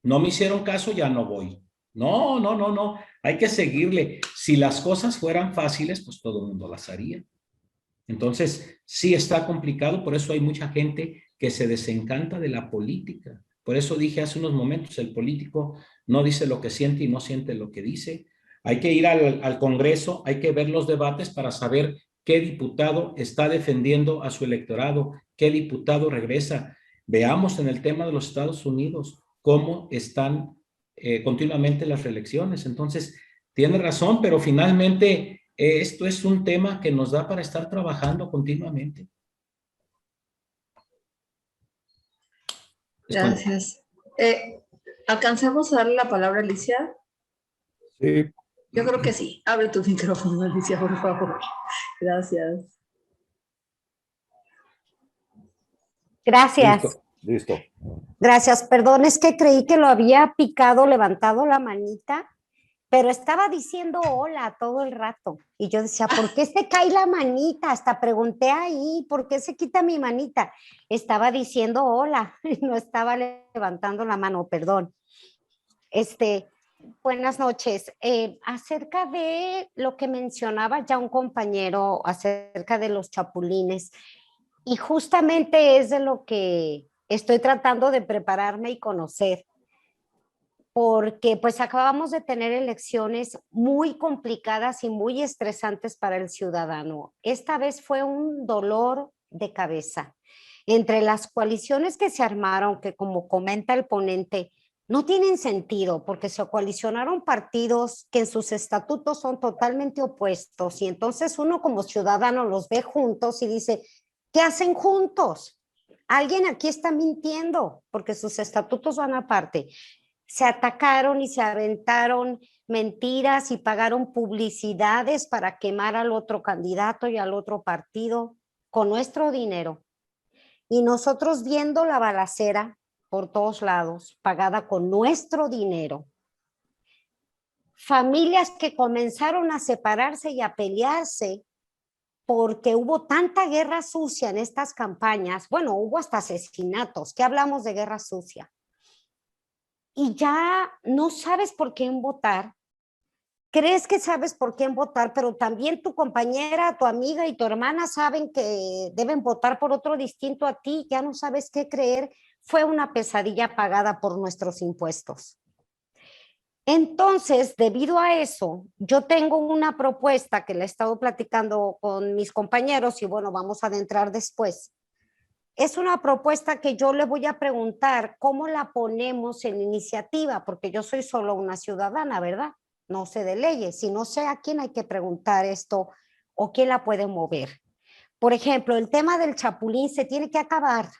No me hicieron caso, ya no voy. No, no, no, no. Hay que seguirle. Si las cosas fueran fáciles, pues todo el mundo las haría. Entonces, sí está complicado, por eso hay mucha gente que se desencanta de la política. Por eso dije hace unos momentos, el político no dice lo que siente y no siente lo que dice. Hay que ir al Congreso, hay que ver los debates para saber qué diputado está defendiendo a su electorado, qué diputado regresa. Veamos en el tema de los Estados Unidos cómo están continuamente las reelecciones. Entonces, tiene razón, pero finalmente esto es un tema que nos da para estar trabajando continuamente. Gracias. ¿Alcanzamos a darle la palabra a Alicia? Sí. Yo creo que sí. Abre tu micrófono, Alicia, por favor. Gracias. Gracias. Listo. Gracias. Perdón, es que creí que lo había picado, levantado la manita, pero estaba diciendo hola todo el rato. Y yo decía, ¿por qué se cae la manita? Hasta pregunté ahí, ¿por qué se quita mi manita? Estaba diciendo hola, no estaba levantando la mano, perdón. Buenas noches. Acerca de lo que mencionaba ya un compañero acerca de los chapulines, y justamente es de lo que estoy tratando de prepararme y conocer, porque pues acabamos de tener elecciones muy complicadas y muy estresantes para el ciudadano. Esta vez fue un dolor de cabeza. Entre las coaliciones que se armaron, que como comenta el ponente, no tienen sentido porque se coalicionaron partidos que en sus estatutos son totalmente opuestos y entonces uno como ciudadano los ve juntos y dice, ¿qué hacen juntos? Alguien aquí está mintiendo porque sus estatutos van aparte. Se atacaron y se aventaron mentiras y pagaron publicidades para quemar al otro candidato y al otro partido con nuestro dinero. Y nosotros viendo la balacera por todos lados, pagada con nuestro dinero. Familias que comenzaron a separarse y a pelearse porque hubo tanta guerra sucia en estas campañas. Bueno, hubo hasta asesinatos. ¿Qué hablamos de guerra sucia? Y ya no sabes por quién votar. Crees que sabes por quién votar, pero también tu compañera, tu amiga y tu hermana saben que deben votar por otro distinto a ti. Ya no sabes qué creer. Fue una pesadilla pagada por nuestros impuestos. Entonces, debido a eso, yo tengo una propuesta que la he estado platicando con mis compañeros y bueno, vamos a adentrar después. Es una propuesta que yo le voy a preguntar cómo la ponemos en iniciativa, porque yo soy solo una ciudadana, ¿verdad? No sé de leyes, si no sé a quién hay que preguntar esto o quién la puede mover. Por ejemplo, el tema del chapulín se tiene que acabar.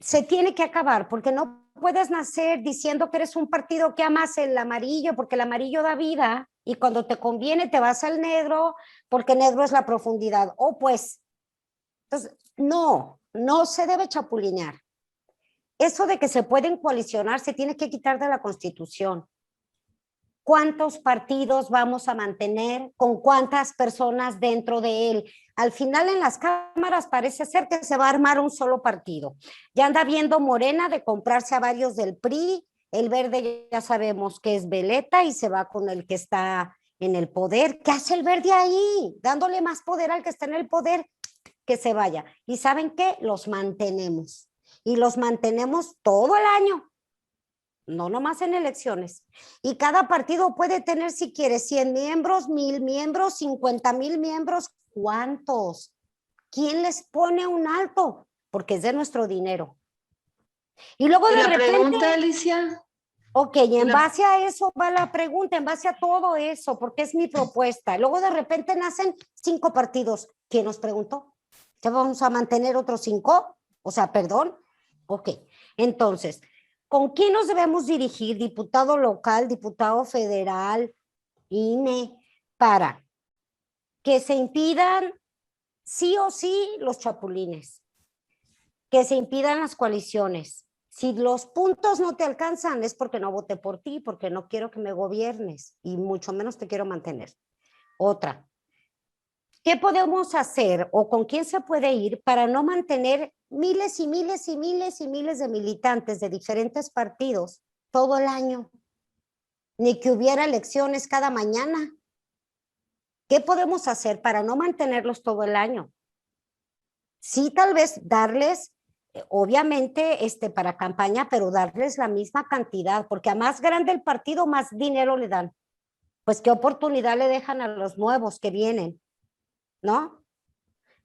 Se tiene que acabar porque no puedes nacer diciendo que eres un partido que amas el amarillo porque el amarillo da vida y cuando te conviene te vas al negro porque negro es la profundidad. Pues, entonces, no se debe chapulinear. Eso de que se pueden coalicionar se tiene que quitar de la Constitución. ¿Cuántos partidos vamos a mantener? ¿Con cuántas personas dentro de él? Al final en las cámaras parece ser que se va a armar un solo partido. Ya anda viendo Morena de comprarse a varios del PRI. El verde ya sabemos que es veleta y se va con el que está en el poder. ¿Qué hace el verde ahí? Dándole más poder al que está en el poder, que se vaya. ¿Y saben qué? Los mantenemos. Y los mantenemos todo el año. No nomás en elecciones. Y cada partido puede tener, si quiere, 100 miembros, 1000 miembros, 50,000 miembros. ¿Cuántos? ¿Quién les pone un alto? Porque es de nuestro dinero. Y luego de repente... pregunta, Alicia. Ok, y en base a eso va la pregunta, en base a todo eso, porque es mi propuesta. Luego de repente nacen 5 partidos. ¿Quién nos preguntó? ¿Que vamos a mantener otros 5? O sea, perdón. Ok, entonces... ¿Con quién nos debemos dirigir? Diputado local, diputado federal, INE, para que se impidan sí o sí los chapulines, que se impidan las coaliciones. Si los puntos no te alcanzan es porque no voté por ti, porque no quiero que me gobiernes y mucho menos te quiero mantener. Otra, ¿qué podemos hacer o con quién se puede ir para no mantener miles y miles y miles y miles de militantes de diferentes partidos todo el año? Ni que hubiera elecciones cada mañana. ¿Qué podemos hacer para no mantenerlos todo el año? Sí, tal vez darles, obviamente, para campaña, pero darles la misma cantidad, porque a más grande el partido, más dinero le dan. Pues qué oportunidad le dejan a los nuevos que vienen, ¿no?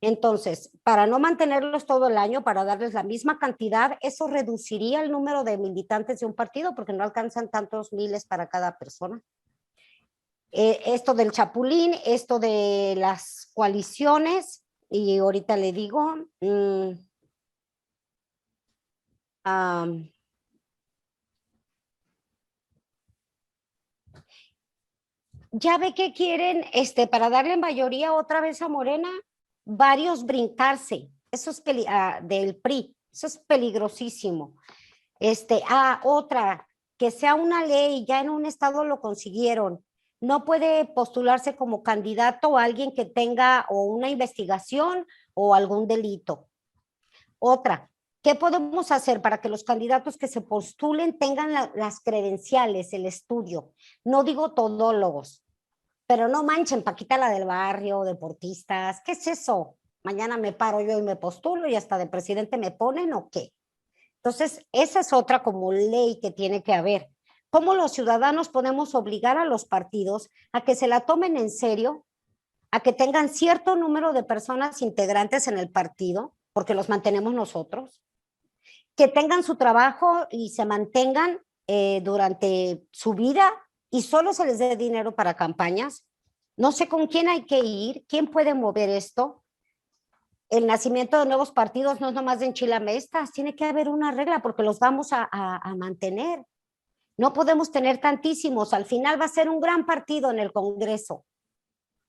Entonces, para no mantenerlos todo el año, para darles la misma cantidad, eso reduciría el número de militantes de un partido porque no alcanzan tantos miles para cada persona. Esto del chapulín, esto de las coaliciones, y ahorita le digo, ya ve que quieren, para darle mayoría otra vez a Morena, varios brincarse, eso es del PRI, eso es peligrosísimo. Otra, que sea una ley, ya en un estado lo consiguieron, no puede postularse como candidato a alguien que tenga o una investigación o algún delito. Otra, ¿qué podemos hacer para que los candidatos que se postulen tengan las credenciales, el estudio? No digo todólogos, pero no manchen, Paquita la del barrio, deportistas, ¿qué es eso? Mañana me paro yo y me postulo y hasta de presidente me ponen o qué. Entonces, esa es otra como ley que tiene que haber. ¿Cómo los ciudadanos podemos obligar a los partidos a que se la tomen en serio, a que tengan cierto número de personas integrantes en el partido, porque los mantenemos nosotros, que tengan su trabajo y se mantengan durante su vida y solo se les dé dinero para campañas? No sé con quién hay que ir, quién puede mover esto. El nacimiento de nuevos partidos no es nomás de enchilamestas, tiene que haber una regla porque los vamos a mantener. No podemos tener tantísimos, al final va a ser un gran partido en el Congreso.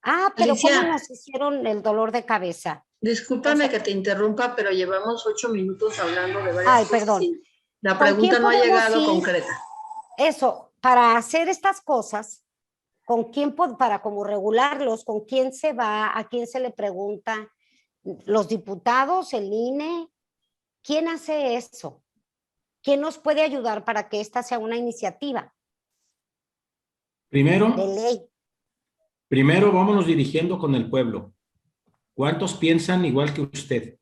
Pero Alicia, ¿cómo nos hicieron el dolor de cabeza? Discúlpame que te interrumpa, pero llevamos 8 minutos hablando de varias cosas. Perdón. Y la pregunta no ha llegado concreta. Eso, para hacer estas cosas, ¿con quién para como regularlos? ¿Con quién se va? ¿A quién se le pregunta? ¿Los diputados? ¿El INE? ¿Quién hace eso? ¿Quién nos puede ayudar para que esta sea una iniciativa Primero, de ley? Primero vámonos dirigiendo con el pueblo. ¿Cuántos piensan igual que usted?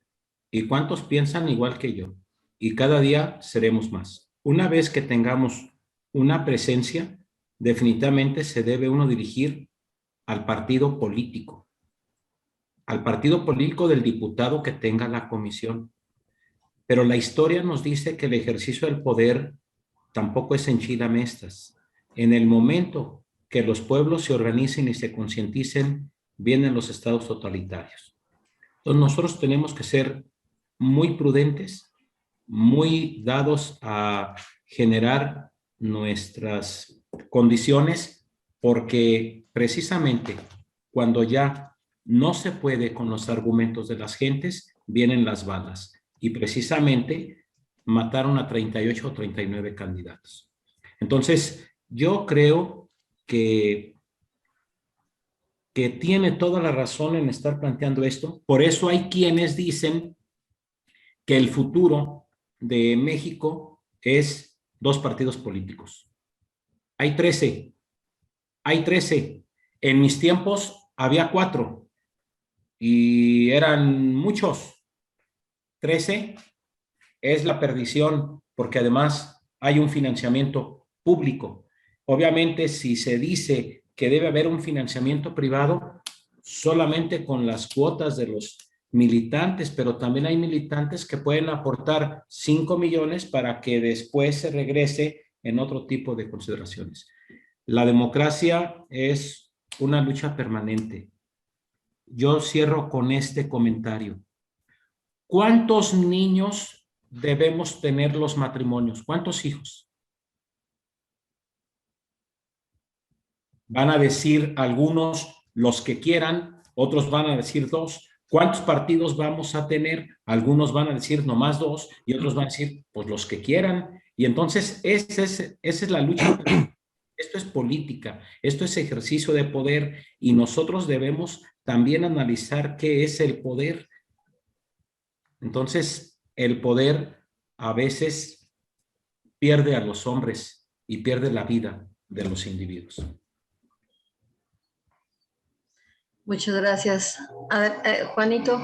¿Y cuántos piensan igual que yo? Y cada día seremos más. Una vez que tengamos una presencia, definitivamente se debe uno dirigir al partido político del diputado que tenga la comisión. Pero la historia nos dice que el ejercicio del poder tampoco es enchilamestas. En el momento que los pueblos se organicen y se concienticen, vienen los estados totalitarios. Entonces nosotros tenemos que ser muy prudentes muy dados a generar nuestras condiciones, porque precisamente cuando ya no se puede con los argumentos de las gentes, vienen las balas. Y precisamente mataron a 38 o 39 candidatos. Entonces, yo creo que tiene toda la razón en estar planteando esto. Por eso hay quienes dicen que el futuro de México es 2 partidos políticos. Hay 13. En mis tiempos había 4 y eran muchos. 13 es la perdición, porque además hay un financiamiento público. Obviamente, si se dice que debe haber un financiamiento privado, solamente con las cuotas de los militantes, pero también hay militantes que pueden aportar 5 millones para que después se regrese en otro tipo de consideraciones. La democracia es una lucha permanente. Yo cierro con este comentario. ¿Cuántos niños debemos tener los matrimonios? ¿Cuántos hijos? Van a decir algunos los que quieran, otros van a decir 2. ¿Cuántos partidos vamos a tener? Algunos van a decir nomás 2 y otros van a decir pues los que quieran. Y entonces esa es la lucha. Esto es política, esto es ejercicio de poder y nosotros debemos también analizar qué es el poder. Entonces, el poder a veces pierde a los hombres y pierde la vida de los individuos. Muchas gracias. A ver, Juanito.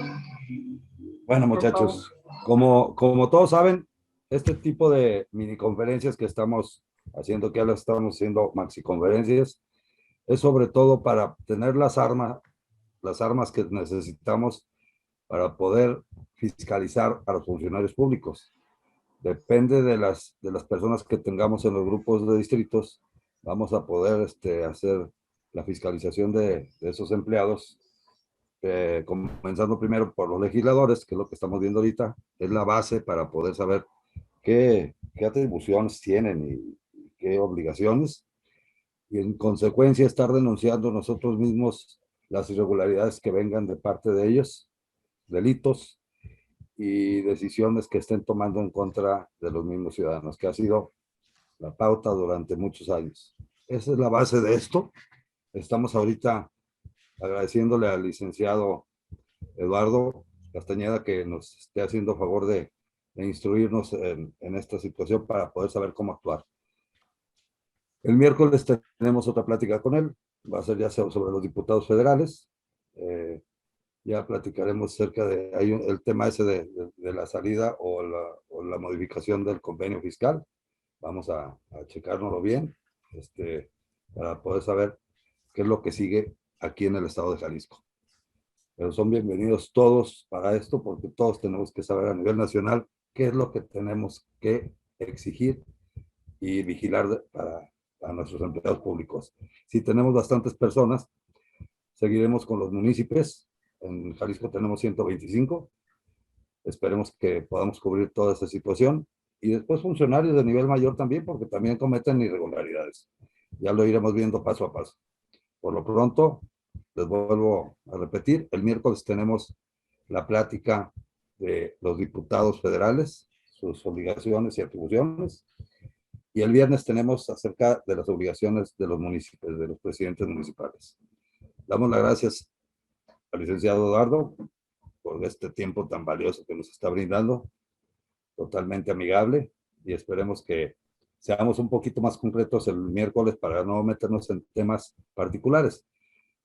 Bueno, muchachos, como todos saben, este tipo de mini conferencias que estamos haciendo, que ahora estamos haciendo maxi conferencias, es sobre todo para tener las armas que necesitamos para poder fiscalizar a los funcionarios públicos. Depende de las personas que tengamos en los grupos de distritos, vamos a poder hacer la fiscalización de esos empleados, comenzando primero por los legisladores, que es lo que estamos viendo ahorita, es la base para poder saber qué atribuciones tienen y qué obligaciones, y en consecuencia estar denunciando nosotros mismos las irregularidades que vengan de parte de ellos, delitos y decisiones que estén tomando en contra de los mismos ciudadanos, que ha sido la pauta durante muchos años. Esa es la base de esto. Estamos ahorita agradeciéndole al licenciado Eduardo Castañeda que nos esté haciendo favor de instruirnos en esta situación para poder saber cómo actuar. El miércoles tenemos otra plática con él, va a ser ya sobre los diputados federales. Ya platicaremos acerca de el tema ese de la salida o la modificación del convenio fiscal. Vamos a checárnoslo bien para poder saber qué es lo que sigue aquí en el estado de Jalisco. Pero son bienvenidos todos para esto, porque todos tenemos que saber a nivel nacional qué es lo que tenemos que exigir y vigilar para nuestros empleados públicos. Si tenemos bastantes personas, seguiremos con los municipios. En Jalisco tenemos 125. Esperemos que podamos cubrir toda esa situación. Y después funcionarios de nivel mayor también, porque también cometen irregularidades. Ya lo iremos viendo paso a paso. Por lo pronto, les vuelvo a repetir, el miércoles tenemos la plática de los diputados federales, sus obligaciones y atribuciones. Y el viernes tenemos acerca de las obligaciones de los municipios, de los presidentes municipales. Damos las gracias al licenciado Eduardo por este tiempo tan valioso que nos está brindando, totalmente amigable, y esperemos que seamos un poquito más concretos el miércoles para no meternos en temas particulares.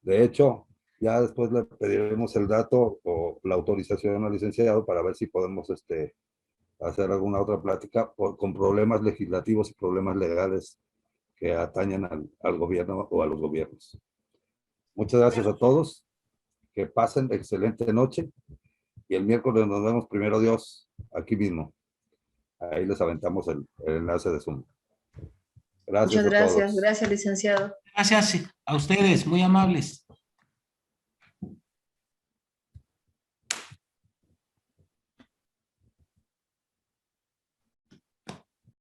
De hecho, ya después le pediremos el dato o la autorización al licenciado para ver si podemos hacer alguna otra plática con problemas legislativos y problemas legales que atañen al gobierno o a los gobiernos. Muchas gracias a todos. Que pasen excelente noche. Y el miércoles nos vemos, primero Dios, aquí mismo. Ahí les aventamos el enlace de Zoom. Gracias. Muchas gracias. A todos. Gracias, licenciado. Gracias a ustedes, muy amables.